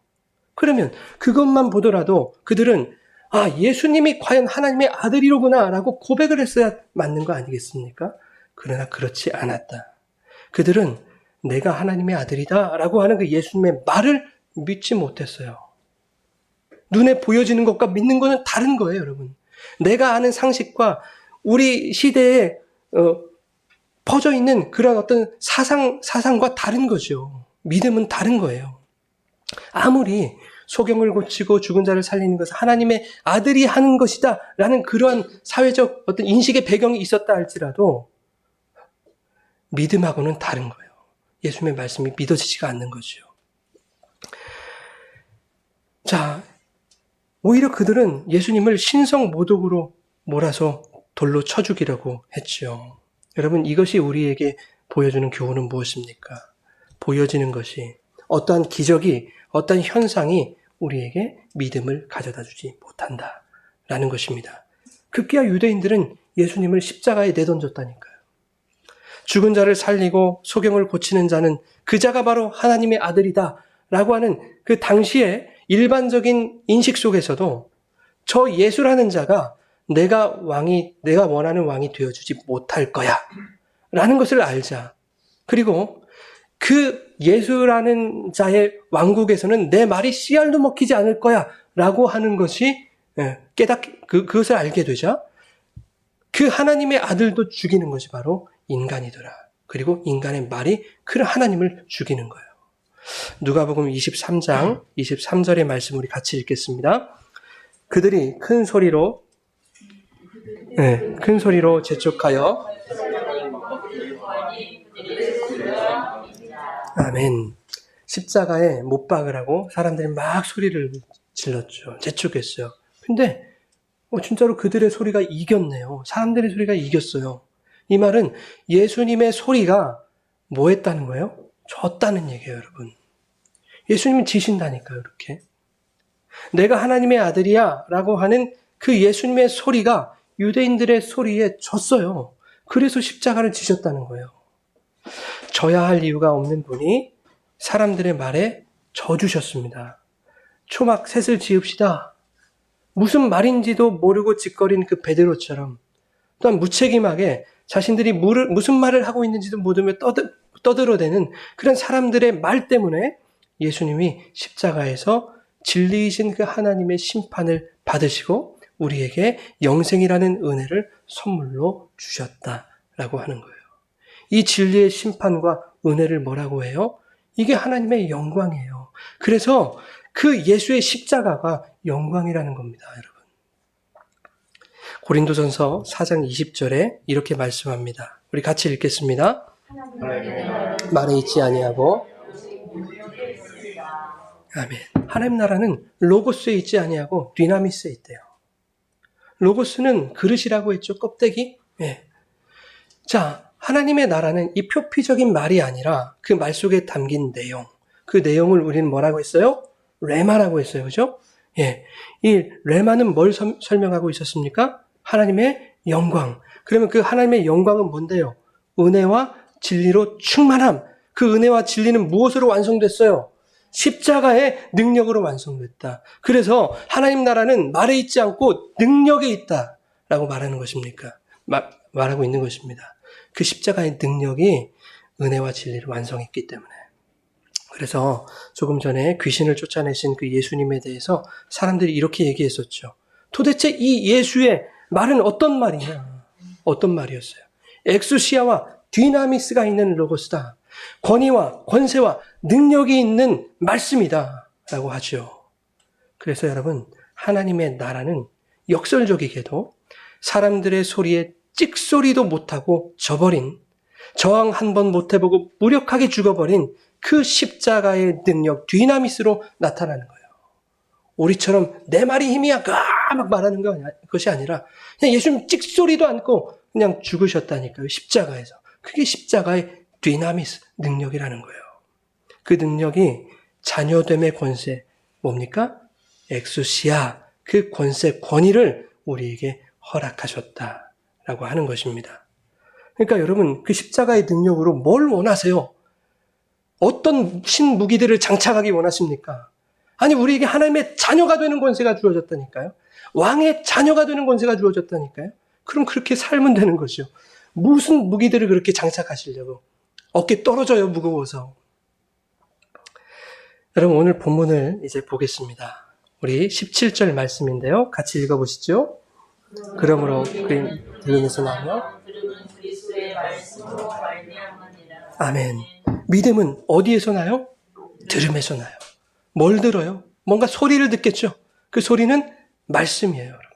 그러면 그것만 보더라도 그들은 예수님이 과연 하나님의 아들이로구나 라고 고백을 했어야 맞는 거 아니겠습니까? 그러나 그렇지 않았다. 그들은 내가 하나님의 아들이다 라고 하는 그 예수님의 말을 믿지 못했어요. 눈에 보여지는 것과 믿는 것은 다른 거예요, 여러분. 내가 아는 상식과 우리 시대에 퍼져 있는 그런 어떤 사상과 다른 거죠. 믿음은 다른 거예요. 아무리 소경을 고치고 죽은 자를 살리는 것은 하나님의 아들이 하는 것이다 라는 그러한 사회적 어떤 인식의 배경이 있었다 할지라도 믿음하고는 다른 거예요. 예수님의 말씀이 믿어지지가 않는 거죠. 자, 오히려 그들은 예수님을 신성 모독으로 몰아서 돌로 쳐 죽이려고 했죠. 여러분, 이것이 우리에게 보여주는 교훈은 무엇입니까? 보여지는 것이 어떠한 기적이, 어떠한 현상이 우리에게 믿음을 가져다 주지 못한다라는 것입니다. 급기야 유대인들은 예수님을 십자가에 내던졌다니까요. 죽은 자를 살리고 소경을 고치는 자는 그 자가 바로 하나님의 아들이다 라고 하는 그 당시의 일반적인 인식 속에서도 저 예수라는 자가 내가 원하는 왕이 되어주지 못할 거야 라는 것을 알자. 그리고 그 예수라는 자의 왕국에서는 내 말이 씨알도 먹히지 않을 거야 라고 하는 것이 그것을 알게 되자 그 하나님의 아들도 죽이는 것이 바로 인간이더라. 그리고 인간의 말이 그 하나님을 죽이는 거예요. 누가복음 23장 23절의 말씀 우리 같이 읽겠습니다. 그들이 큰 소리로 재촉하여 아멘. 십자가에 못 박으라고 사람들이 막 소리를 질렀죠. 재촉했어요. 근데 진짜로 그들의 소리가 이겼네요. 사람들의 소리가 이겼어요. 이 말은 예수님의 소리가 뭐 했다는 거예요? 졌다는 얘기예요, 여러분. 예수님이 지신다니까요, 이렇게. 내가 하나님의 아들이야 라고 하는 그 예수님의 소리가 유대인들의 소리에 졌어요. 그래서 십자가를 지셨다는 거예요. 져야 할 이유가 없는 분이 사람들의 말에 져주셨습니다. 초막 셋을 지읍시다. 무슨 말인지도 모르고 짓거린 그 베드로처럼 또한 무책임하게 자신들이 무슨 말을 하고 있는지도 모르며 떠들어대는 그런 사람들의 말 때문에 예수님이 십자가에서 진리이신 그 하나님의 심판을 받으시고 우리에게 영생이라는 은혜를 선물로 주셨다라고 하는 거예요. 이 진리의 심판과 은혜를 뭐라고 해요? 이게 하나님의 영광이에요. 그래서 그 예수의 십자가가 영광이라는 겁니다, 여러분. 고린도전서 4장 20절에 이렇게 말씀합니다. 우리 같이 읽겠습니다. 말에 있지 아니하고 아멘. 하나님 나라는 로고스에 있지 아니하고 디나미스에 있대요. 로고스는 그릇이라고 했죠. 껍데기. 네. 자, 하나님의 나라는 이 표피적인 말이 아니라 그 말 속에 담긴 내용. 그 내용을 우리는 뭐라고 했어요? 레마라고 했어요. 그죠? 예. 이 레마는 뭘 설명하고 있었습니까? 하나님의 영광. 그러면 그 하나님의 영광은 뭔데요? 은혜와 진리로 충만함. 그 은혜와 진리는 무엇으로 완성됐어요? 십자가의 능력으로 완성됐다. 그래서 하나님 나라는 말에 있지 않고 능력에 있다라고 말하는 것입니까? 말하고 있는 것입니다. 그 십자가의 능력이 은혜와 진리를 완성했기 때문에. 그래서 조금 전에 귀신을 쫓아내신 그 예수님에 대해서 사람들이 이렇게 얘기했었죠. 도대체 이 예수의 말은 어떤 말이냐? 어떤 말이었어요? 엑수시아와 디나미스가 있는 로고스다. 권위와 권세와 능력이 있는 말씀이다 라고 하죠. 그래서 여러분, 하나님의 나라는 역설적이게도 사람들의 소리에 찍소리도 못하고 져버린, 저항 한 번 못해보고 무력하게 죽어버린 그 십자가의 능력, 디나미스로 나타나는 거예요. 우리처럼 내 말이 힘이야 막 말하는 것이 아니라 그냥 예수님 찍소리도 않고 그냥 죽으셨다니까요. 십자가에서. 그게 십자가의 디나미스, 능력이라는 거예요. 그 능력이 자녀됨의 권세, 뭡니까? 엑수시아, 그 권세, 권위를 우리에게 허락하셨다라고 하는 것입니다. 그러니까 여러분, 그 십자가의 능력으로 뭘 원하세요? 어떤 신무기들을 장착하기 원하십니까? 아니, 우리에게 하나님의 자녀가 되는 권세가 주어졌다니까요. 왕의 자녀가 되는 권세가 주어졌다니까요. 그럼 그렇게 살면 되는 거죠. 무슨 무기들을 그렇게 장착하시려고? 어깨 떨어져요, 무거워서. 여러분, 오늘 본문을 이제 보겠습니다. 우리 17절 말씀인데요. 같이 읽어보시죠. 그러므로 들음에서 나며 아멘. 믿음은 어디에서 나요? 들음에서 나요. 뭘 들어요? 뭔가 소리를 듣겠죠. 그 소리는 말씀이에요, 여러분.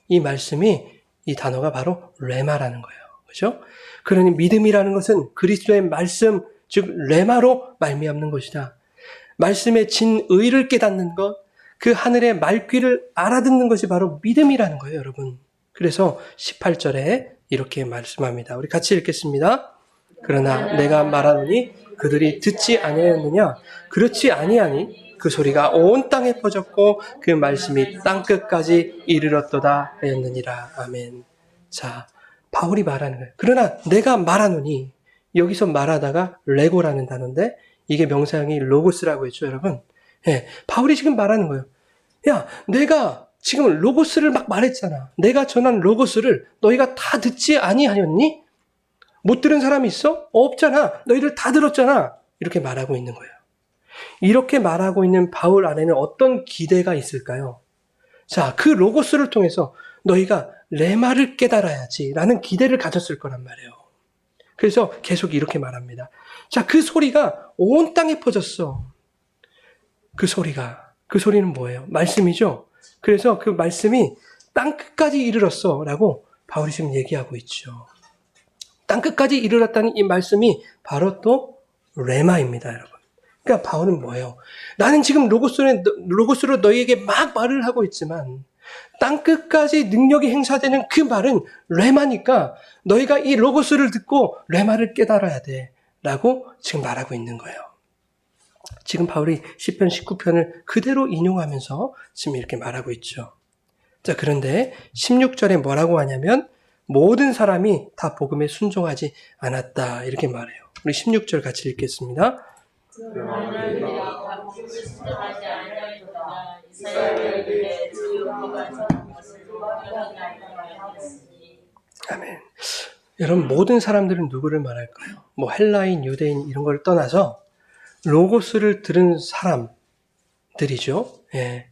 이 말씀이, 이 단어가 바로 레마라는 거예요. 그렇죠? 그러니 믿음이라는 것은 그리스도의 말씀, 즉 레마로 말미암는 것이다. 말씀의 진의를 깨닫는 것, 그 하늘의 말귀를 알아듣는 것이 바로 믿음이라는 거예요, 여러분. 그래서 18절에 이렇게 말씀합니다. 우리 같이 읽겠습니다. 그러나 내가 말하노니 그들이 듣지 아니하였느냐? 그렇지 아니하니 그 소리가 온 땅에 퍼졌고 그 말씀이 땅끝까지 이르렀도다 하였느니라. 아멘. 자, 바울이 말하는 거예요. 그러나 내가 말하노니, 여기서 말하다가 레고라는 단어인데 이게 명사형이 로고스라고 했죠, 여러분. 예, 바울이 지금 말하는 거예요. 야, 내가 지금 로고스를 막 말했잖아. 내가 전한 로고스를 너희가 다 듣지 아니하였니? 못 들은 사람이 있어? 없잖아. 너희들 다 들었잖아. 이렇게 말하고 있는 거예요. 이렇게 말하고 있는 바울 안에는 어떤 기대가 있을까요? 자, 그 로고스를 통해서 너희가 레마를 깨달아야지 라는 기대를 가졌을 거란 말이에요. 그래서 계속 이렇게 말합니다. 자, 그 소리가 온 땅에 퍼졌어. 그 소리는 뭐예요? 말씀이죠. 그래서 그 말씀이 땅끝까지 이르렀어 라고 바울이 지금 얘기하고 있죠. 땅끝까지 이르렀다는 이 말씀이 바로 또 레마입니다, 여러분. 그러니까 바울은 뭐예요? 나는 지금 로고스로 너희에게 막 말을 하고 있지만 땅끝까지 능력이 행사되는 그 말은 레마니까 너희가 이 로고스를 듣고 레마를 깨달아야 돼 라고 지금 말하고 있는 거예요. 지금 바울이 시편 19편을 그대로 인용하면서 지금 이렇게 말하고 있죠. 자, 그런데 16절에 뭐라고 하냐면 모든 사람이 다 복음에 순종하지 않았다 이렇게 말해요. 우리 16절 같이 읽겠습니다. 아멘. 여러분, 모든 사람들은 누구를 말할까요? 뭐 헬라인, 유대인 이런 걸 떠나서 로고스를 들은 사람들이죠. 예.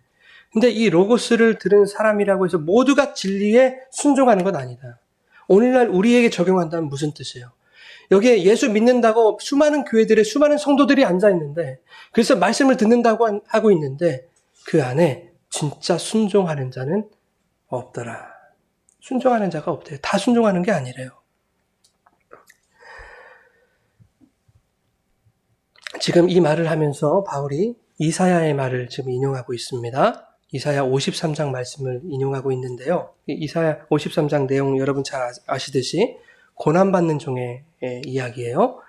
근데 이 로고스를 들은 사람이라고 해서 모두가 진리에 순종하는 건 아니다. 오늘날 우리에게 적용한다면 무슨 뜻이에요? 여기에 예수 믿는다고 수많은 교회들의 수많은 성도들이 앉아있는데, 그래서 말씀을 듣는다고 하고 있는데 그 안에 진짜 순종하는 자는 없더라. 순종하는 자가 없대요. 다 순종하는 게 아니래요. 지금 이 말을 하면서 바울이 이사야의 말을 지금 인용하고 있습니다. 이사야 53장 말씀을 인용하고 있는데요. 이사야 53장 내용 여러분 잘 아시듯이 고난받는 종의 이야기예요.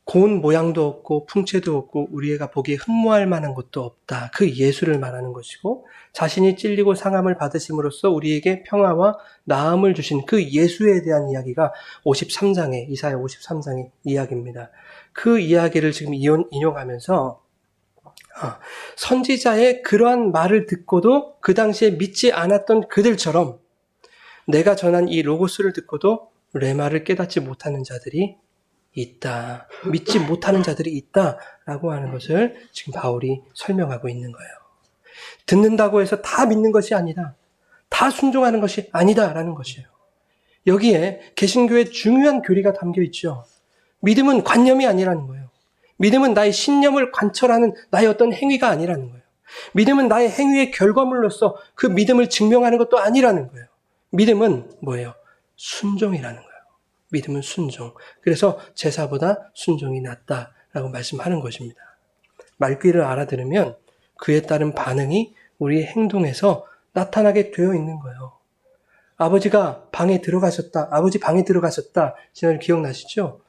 고운 모양도 없고 풍채도 없고 우리가 보기에 흠모할 만한 것도 없다. 그 예수를 말하는 것이고 자신이 찔리고 상함을 받으심으로써 우리에게 평화와 나음을 주신 그 예수에 대한 이야기가 53장의 이사야 53장의 이야기입니다. 그 이야기를 지금 인용하면서 선지자의 그러한 말을 듣고도 그 당시에 믿지 않았던 그들처럼 내가 전한 이 로고스를 듣고도 레마를 깨닫지 못하는 자들이 있다. 믿지 못하는 자들이 있다라고 하는 것을 지금 바울이 설명하고 있는 거예요. 듣는다고 해서 다 믿는 것이 아니다. 다 순종하는 것이 아니다라는 것이에요. 여기에 개신교의 중요한 교리가 담겨 있죠. 믿음은 관념이 아니라는 거예요. 믿음은 나의 신념을 관철하는 나의 어떤 행위가 아니라는 거예요. 믿음은 나의 행위의 결과물로서 그 믿음을 증명하는 것도 아니라는 거예요. 믿음은 뭐예요? 순종이라는 거예요. 믿음은 순종. 그래서 제사보다 순종이 낫다라고 말씀하는 것입니다. 말귀를 알아들으면 그에 따른 반응이 우리의 행동에서 나타나게 되어 있는 거예요. 아버지가 방에 들어가셨다. 아버지 방에 들어가셨다. 지난 기억나시죠?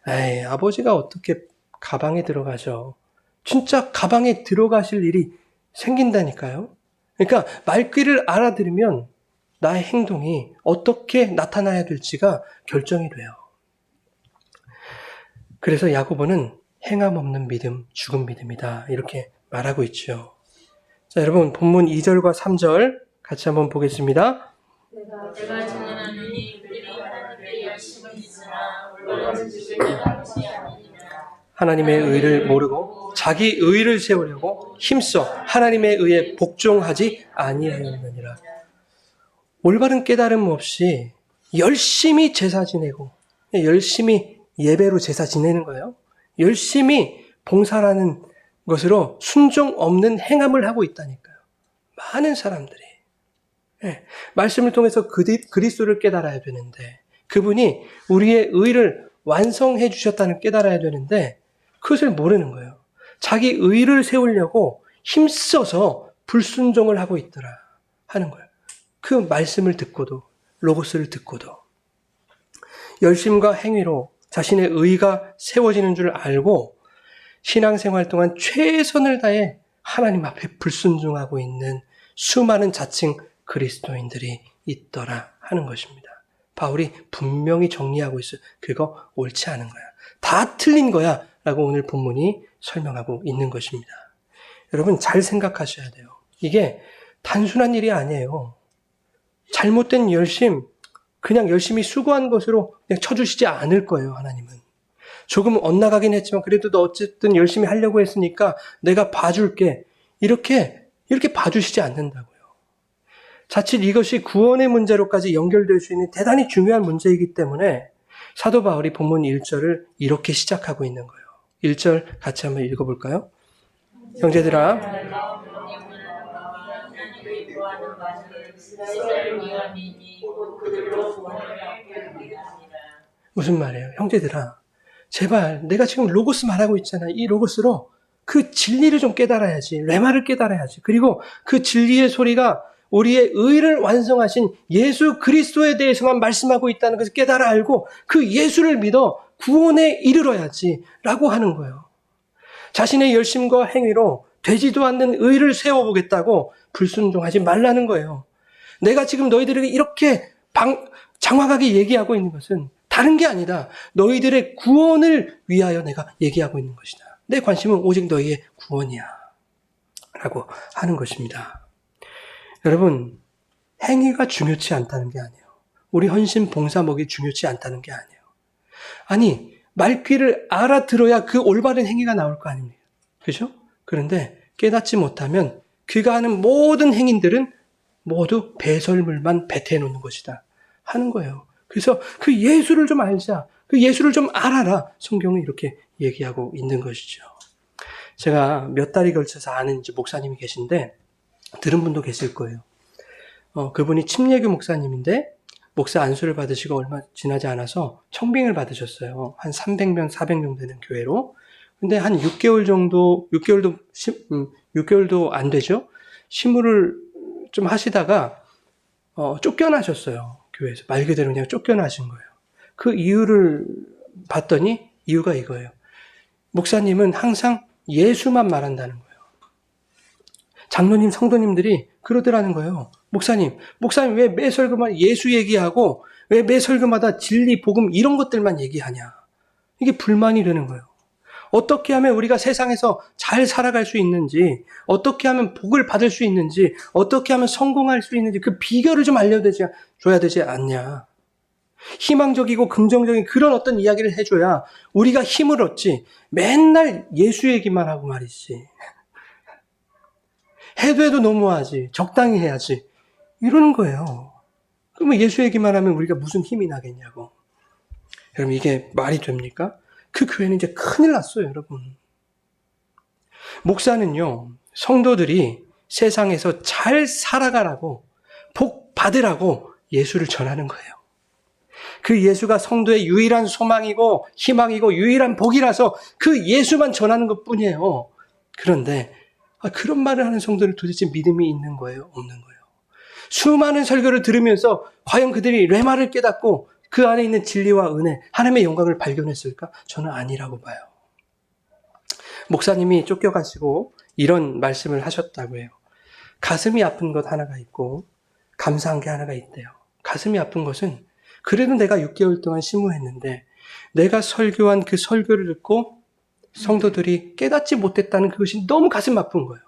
에이, 아버지가 어떻게 가방에 들어가셔. 진짜 가방에 들어가실 일이 생긴다니까요. 그러니까 말귀를 알아들으면 나의 행동이 어떻게 나타나야 될지가 결정이 돼요. 그래서 야고보는 행함 없는 믿음, 죽은 믿음이다. 이렇게 말하고 있죠. 자, 여러분 본문 2절과 3절 같이 한번 보겠습니다. 내가 증언하노니 그들이 하나님의 열심을 있으나 올바른 지식을 알지 아니니라. 하나님의 의를 모르고 자기 의를 세우려고 힘써 하나님의 의에 복종하지 아니하였느니라. 올바른 깨달음 없이 열심히 제사 지내고 열심히 예배로 제사 지내는 거예요. 열심히 봉사라는 것으로 순종 없는 행함을 하고 있다니까요. 많은 사람들이. 말씀을 통해서 그리스도를 깨달아야 되는데 그분이 우리의 의를 완성해 주셨다는 깨달아야 되는데 그것을 모르는 거예요. 자기 의를 세우려고 힘써서 불순종을 하고 있더라 하는 거예요. 그 말씀을 듣고도 로고스를 듣고도 열심과 행위로 자신의 의가 세워지는 줄 알고 신앙생활 동안 최선을 다해 하나님 앞에 불순종하고 있는 수많은 자칭 그리스도인들이 있더라 하는 것입니다. 바울이 분명히 정리하고 있어요. 그거 옳지 않은 거야. 다 틀린 거야 라고 오늘 본문이 설명하고 있는 것입니다. 여러분 잘 생각하셔야 돼요. 이게 단순한 일이 아니에요. 잘못된 열심, 그냥 열심히 수고한 것으로 그냥 쳐주시지 않을 거예요, 하나님은. 조금 엇나가긴 했지만 그래도 너 어쨌든 열심히 하려고 했으니까 내가 봐줄게. 이렇게 봐주시지 않는다고요. 자칫 이것이 구원의 문제로까지 연결될 수 있는 대단히 중요한 문제이기 때문에 사도 바울이 본문 1절을 이렇게 시작하고 있는 거예요. 1절 같이 한번 읽어볼까요? 형제들아, 무슨 말이에요? 형제들아, 제발 내가 지금 로고스 말하고 있잖아. 이 로고스로 그 진리를 좀 깨달아야지. 레마를 깨달아야지. 그리고 그 진리의 소리가 우리의 의를 완성하신 예수 그리스도에 대해서만 말씀하고 있다는 것을 깨달아 알고 그 예수를 믿어 구원에 이르러야지 라고 하는 거예요. 자신의 열심과 행위로 되지도 않는 의를 세워보겠다고 불순종하지 말라는 거예요. 내가 지금 너희들에게 이렇게 장황하게 얘기하고 있는 것은 다른 게 아니다. 너희들의 구원을 위하여 내가 얘기하고 있는 것이다. 내 관심은 오직 너희의 구원이야 라고 하는 것입니다. 여러분, 행위가 중요치 않다는 게 아니에요. 우리 헌신 봉사목이 중요치 않다는 게 아니에요. 아니, 말귀를 알아들어야 그 올바른 행위가 나올 거 아닙니까? 그죠? 그런데 깨닫지 못하면 그가 하는 모든 행인들은 모두 배설물만 배태해 놓는 것이다 하는 거예요. 그래서 그 예수를 좀 알자. 그 예수를 좀 알아라. 성경은 이렇게 얘기하고 있는 것이죠. 제가 몇 달이 걸쳐서 아는 이제 목사님이 계신데 들은 분도 계실 거예요. 그분이 침례교 목사님인데 목사 안수를 받으시고 얼마 지나지 않아서 청빙을 받으셨어요. 한 300명, 400명 되는 교회로. 근데 한 6개월도 안 되죠. 심부를 좀 하시다가 쫓겨나셨어요. 교회에서. 말 그대로 그냥 쫓겨나신 거예요. 그 이유를 봤더니 이유가 이거예요. 목사님은 항상 예수만 말한다는 거예요. 장로님, 성도님들이 그러더라는 거예요. 목사님 왜 매 설교마다 예수 얘기하고 왜 매 설교마다 진리, 복음 이런 것들만 얘기하냐. 이게 불만이 되는 거예요. 어떻게 하면 우리가 세상에서 잘 살아갈 수 있는지, 어떻게 하면 복을 받을 수 있는지, 어떻게 하면 성공할 수 있는지 그 비결을 좀 알려줘야 되지 않냐. 희망적이고 긍정적인 그런 어떤 이야기를 해줘야 우리가 힘을 얻지. 맨날 예수 얘기만 하고 말이지. 해도 너무하지. 적당히 해야지. 이러는 거예요. 그러면 예수 얘기만 하면 우리가 무슨 힘이 나겠냐고. 여러분 이게 말이 됩니까? 그 교회는 이제 큰일 났어요, 여러분. 목사는요, 성도들이 세상에서 잘 살아가라고, 복 받으라고 예수를 전하는 거예요. 그 예수가 성도의 유일한 소망이고 희망이고 유일한 복이라서 그 예수만 전하는 것 뿐이에요. 그런데 그런 말을 하는 성도는 도대체 믿음이 있는 거예요? 없는 거예요? 수많은 설교를 들으면서 과연 그들이 레마를 깨닫고 그 안에 있는 진리와 은혜, 하나님의 영광을 발견했을까? 저는 아니라고 봐요. 목사님이 쫓겨가시고 이런 말씀을 하셨다고 해요. 가슴이 아픈 것 하나가 있고 감사한 게 하나가 있대요. 가슴이 아픈 것은 그래도 내가 6개월 동안 심무했는데 내가 설교한 그 설교를 듣고 성도들이 깨닫지 못했다는 그것이 너무 가슴 아픈 거예요.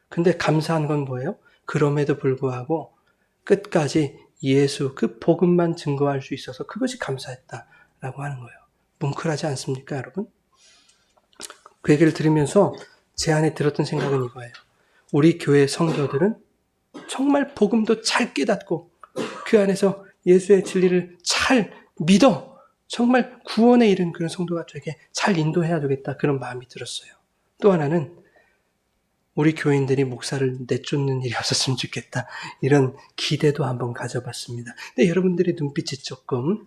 근데 감사한 건 뭐예요? 그럼에도 불구하고 끝까지 예수 그 복음만 증거할 수 있어서 그것이 감사했다라고 하는 거예요. 뭉클하지 않습니까, 여러분? 그 얘기를 들으면서 제 안에 들었던 생각은 이거예요. 우리 교회 성도들은 정말 복음도 잘 깨닫고 그 안에서 예수의 진리를 잘 믿어 정말 구원에 이른 그런 성도가 되게 잘 인도해야 되겠다 그런 마음이 들었어요. 또 하나는 우리 교인들이 목사를 내쫓는 일이 없었으면 좋겠다 이런 기대도 한번 가져봤습니다. 근데 여러분들의 눈빛이 조금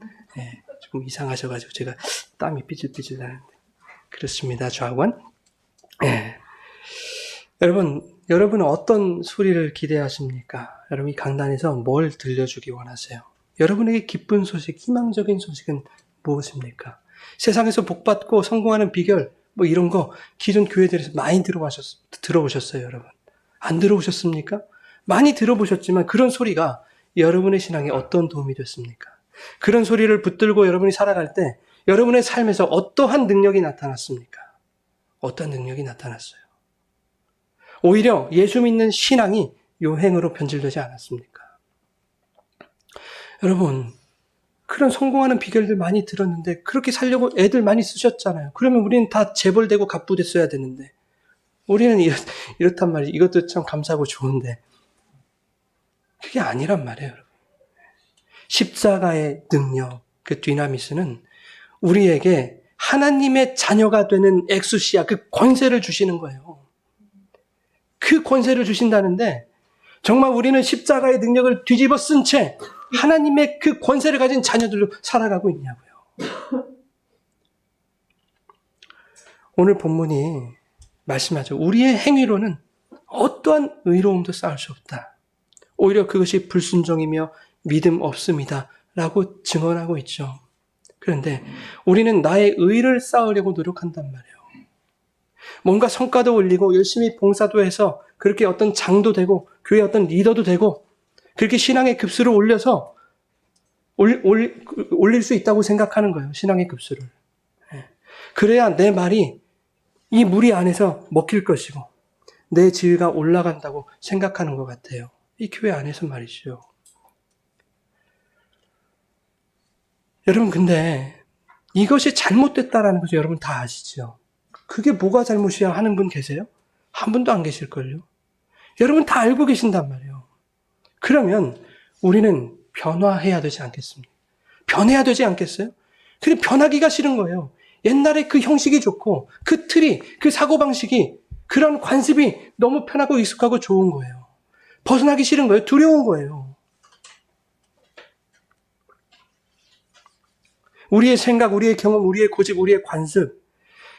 이상하셔가지고 제가 땀이 삐질삐질 나는데 그렇습니다. 좌관. 여러분은 어떤 소리를 기대하십니까? 여러분 이 강단에서 뭘 들려주기 원하세요? 여러분에게 기쁜 소식, 희망적인 소식은 무엇입니까? 세상에서 복받고 성공하는 비결 뭐 이런 거 기존 교회들에서 많이 들어보셨어요, 여러분? 안 들어보셨습니까? 많이 들어보셨지만 그런 소리가 여러분의 신앙에 어떤 도움이 됐습니까? 그런 소리를 붙들고 여러분이 살아갈 때 여러분의 삶에서 어떠한 능력이 나타났습니까? 어떤 능력이 나타났어요? 오히려 예수 믿는 신앙이 요행으로 변질되지 않았습니까? 여러분, 그런 성공하는 비결들 많이 들었는데 그렇게 살려고 애들 많이 쓰셨잖아요. 그러면 우리는 다 재벌되고 갑부됐어야 되는데 우리는 이렇단 말이에요. 이것도 참 감사하고 좋은데 그게 아니란 말이에요, 여러분. 십자가의 능력, 그 디나미스는 우리에게 하나님의 자녀가 되는 엑수시아, 그 권세를 주시는 거예요. 그 권세를 주신다는데 정말 우리는 십자가의 능력을 뒤집어 쓴 채 하나님의 그 권세를 가진 자녀들로 살아가고 있냐고요. 오늘 본문이 말씀하죠. 우리의 행위로는 어떠한 의로움도 쌓을 수 없다. 오히려 그것이 불순종이며 믿음 없음이다 라고 증언하고 있죠. 그런데 우리는 나의 의를 쌓으려고 노력한단 말이에요. 뭔가 성과도 올리고 열심히 봉사도 해서 그렇게 어떤 장도 되고 교회 어떤 리더도 되고 그렇게 신앙의 급수를 올려서 올릴 수 있다고 생각하는 거예요. 신앙의 급수를. 그래야 내 말이 이 무리 안에서 먹힐 것이고 내 지위가 올라간다고 생각하는 것 같아요. 이 교회 안에서 말이죠. 여러분 근데 이것이 잘못됐다라는 것을 여러분 다 아시죠? 그게 뭐가 잘못이야 하는 분 계세요? 한 분도 안 계실걸요? 여러분 다 알고 계신단 말이에요. 그러면 우리는 변화해야 되지 않겠습니까? 변해야 되지 않겠어요? 근데 변하기가 싫은 거예요. 옛날에 그 형식이 좋고 그 틀이, 그 사고방식이 그런 관습이 너무 편하고 익숙하고 좋은 거예요. 벗어나기 싫은 거예요. 두려운 거예요. 우리의 생각, 우리의 경험, 우리의 고집, 우리의 관습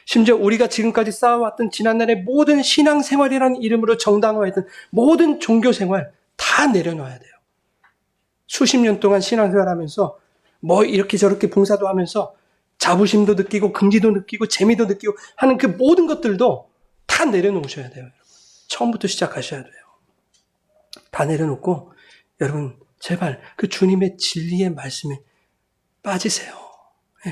심지어 우리가 지금까지 쌓아왔던 지난날의 모든 신앙생활이라는 이름으로 정당화했던 모든 종교생활 다 내려놔야 돼요. 수십 년 동안 신앙생활하면서 뭐 이렇게 저렇게 봉사도 하면서 자부심도 느끼고 긍지도 느끼고 재미도 느끼고 하는 그 모든 것들도 다 내려놓으셔야 돼요. 처음부터 시작하셔야 돼요. 다 내려놓고 여러분 제발 그 주님의 진리의 말씀에 빠지세요.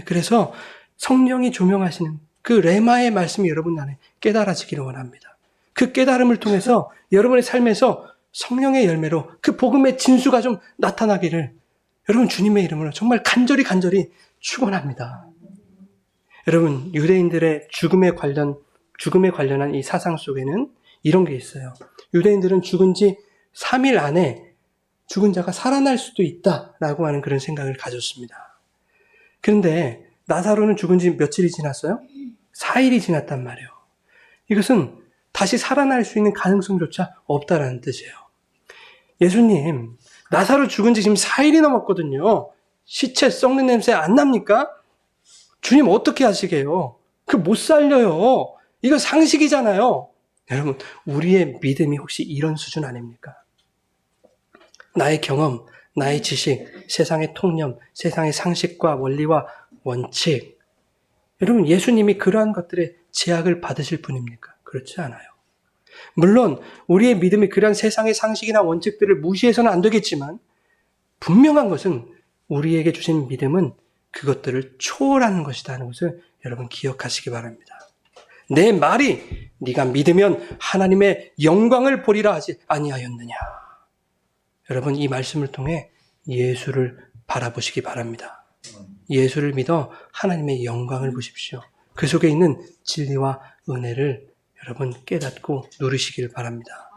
그래서 성령이 조명하시는 그 레마의 말씀이 여러분 안에 깨달아지기를 원합니다. 그 깨달음을 통해서 여러분의 삶에서 성령의 열매로 그 복음의 진수가 좀 나타나기를 여러분 주님의 이름으로 정말 간절히 축원합니다. 여러분 유대인들의 죽음에 관련한 이 사상 속에는 이런 게 있어요. 유대인들은 죽은 지 3일 안에 죽은 자가 살아날 수도 있다라고 하는 그런 생각을 가졌습니다. 그런데 나사로는 죽은 지 며칠이 지났어요? 4일이 지났단 말이에요. 이것은 다시 살아날 수 있는 가능성조차 없다라는 뜻이에요. 예수님, 나사로 죽은 지 지금 4일이 넘었거든요. 시체 썩는 냄새 안 납니까? 주님 어떻게 하시게요? 그 못 살려요. 이거 상식이잖아요. 여러분, 우리의 믿음이 혹시 이런 수준 아닙니까? 나의 경험, 나의 지식, 세상의 통념, 세상의 상식과 원리와 원칙. 여러분, 예수님이 그러한 것들의 제약을 받으실 분입니까? 그렇지 않아요. 물론 우리의 믿음이 그러한 세상의 상식이나 원칙들을 무시해서는 안 되겠지만 분명한 것은 우리에게 주신 믿음은 그것들을 초월하는 것이다 하는 것을 여러분 기억하시기 바랍니다. 내 말이 네가 믿으면 하나님의 영광을 보리라 하지 아니하였느냐. 여러분, 이 말씀을 통해 예수를 바라보시기 바랍니다. 예수를 믿어 하나님의 영광을 보십시오. 그 속에 있는 진리와 은혜를 여러분 깨닫고 누리시길 바랍니다.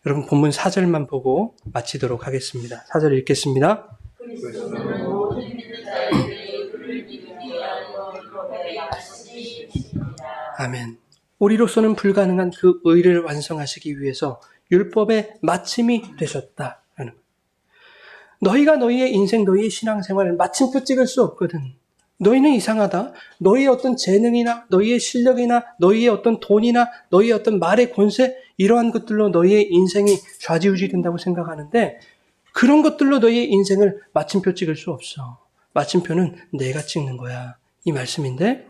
여러분, 본문 4절만 보고 마치도록 하겠습니다. 4절 읽겠습니다. 그리스도는 모든 믿는 자들이 그를 믿기 위하여 율법의 말씀이 되십니다. 아멘. 우리로서는 불가능한 그 의를 완성하시기 위해서 율법의 마침이 되셨다. 너희가 너희의 인생, 너희의 신앙생활을 마침표 찍을 수 없거든. 너희는 이상하다. 너희의 어떤 재능이나 너희의 실력이나 너희의 어떤 돈이나 너희의 어떤 말의 권세, 이러한 것들로 너희의 인생이 좌지우지 된다고 생각하는데 그런 것들로 너희의 인생을 마침표 찍을 수 없어. 마침표는 내가 찍는 거야. 이 말씀인데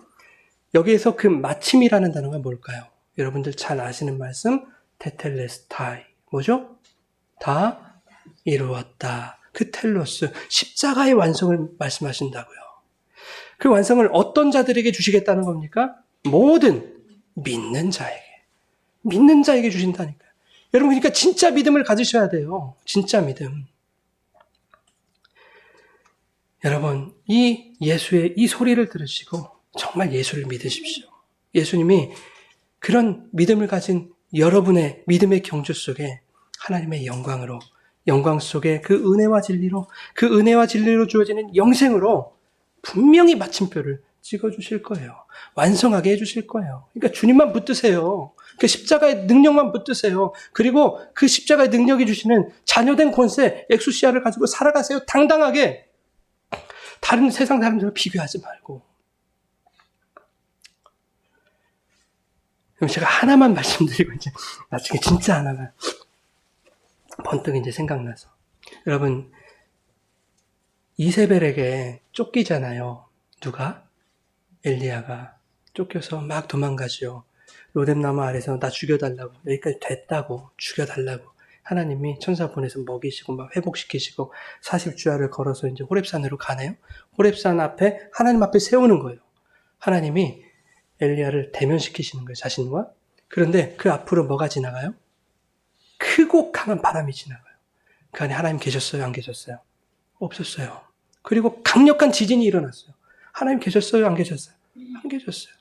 여기에서 그 마침이라는 단어가 뭘까요? 여러분들 잘 아시는 말씀, 테텔레스타이. 뭐죠? 다 이루었다. 그 텔로스, 십자가의 완성을 말씀하신다고요. 그 완성을 어떤 자들에게 주시겠다는 겁니까? 모든 믿는 자에게 주신다니까요. 여러분, 그러니까 진짜 믿음을 가지셔야 돼요. 진짜 믿음. 여러분, 이 예수의 이 소리를 들으시고 정말 예수를 믿으십시오. 예수님이 그런 믿음을 가진 여러분의 믿음의 경주 속에 하나님의 영광으로, 영광 속에 그 은혜와 진리로 주어지는 영생으로 분명히 마침표를 찍어주실 거예요. 완성하게 해주실 거예요. 그러니까 주님만 붙드세요. 그 십자가의 능력만 붙드세요. 그리고 그 십자가의 능력이 주시는 자녀된 권세, 엑수시아를 가지고 살아가세요. 당당하게. 다른 세상 사람들과 비교하지 말고. 그럼 제가 하나만 말씀드리고 이제 나중에 진짜 하나만 번뜩 이제 생각나서. 여러분, 이세벨에게 쫓기잖아요. 누가? 엘리야가 쫓겨서 막 도망가죠. 로뎀나무 아래서 나 죽여달라고, 여기까지 됐다고, 죽여달라고 하나님이 천사 보내서 먹이시고 막 회복시키시고 40주야를 걸어서 이제 호렙산으로 가네요. 호렙산 앞에 하나님 앞에 세우는 거예요. 하나님이 엘리야를 대면시키시는 거예요, 자신과. 그런데 그 앞으로 뭐가 지나가요? 크고 강한 바람이 지나가요. 그 안에 하나님 계셨어요, 안 계셨어요? 없었어요. 그리고 강력한 지진이 일어났어요. 하나님 계셨어요, 안 계셨어요? 안 계셨어요.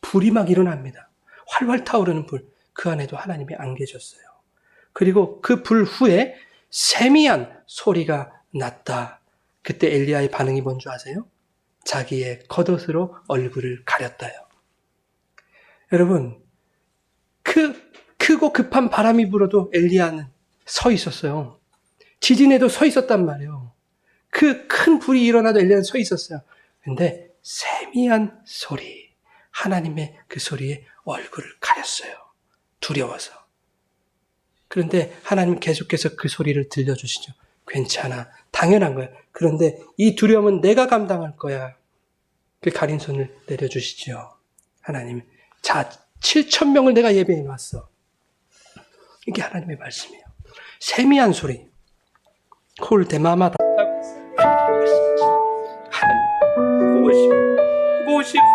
불이 막 일어납니다. 활활 타오르는 불. 그 안에도 하나님이 안 계셨어요. 그리고 그 불 후에 세미한 소리가 났다. 그때 엘리야의 반응이 뭔지 아세요? 자기의 겉옷으로 얼굴을 가렸다요. 여러분, 크고 급한 바람이 불어도 엘리야는 서 있었어요. 지진에도 서 있었단 말이에요. 그 큰 불이 일어나도 엘리야는 서 있었어요. 근데 세미한 소리, 하나님의 그 소리에 얼굴을 가렸어요. 두려워서. 그런데 하나님 계속해서 그 소리를 들려주시죠. 괜찮아. 당연한 거야. 그런데 이 두려움은 내가 감당할 거야. 그 가린 손을 내려주시죠. 하나님. 자, 7,000명을 내가 예배해 놨어. 이게 하나님의 말씀이에요. 세미한 소리. 콜데마마다. 하나님. 무엇이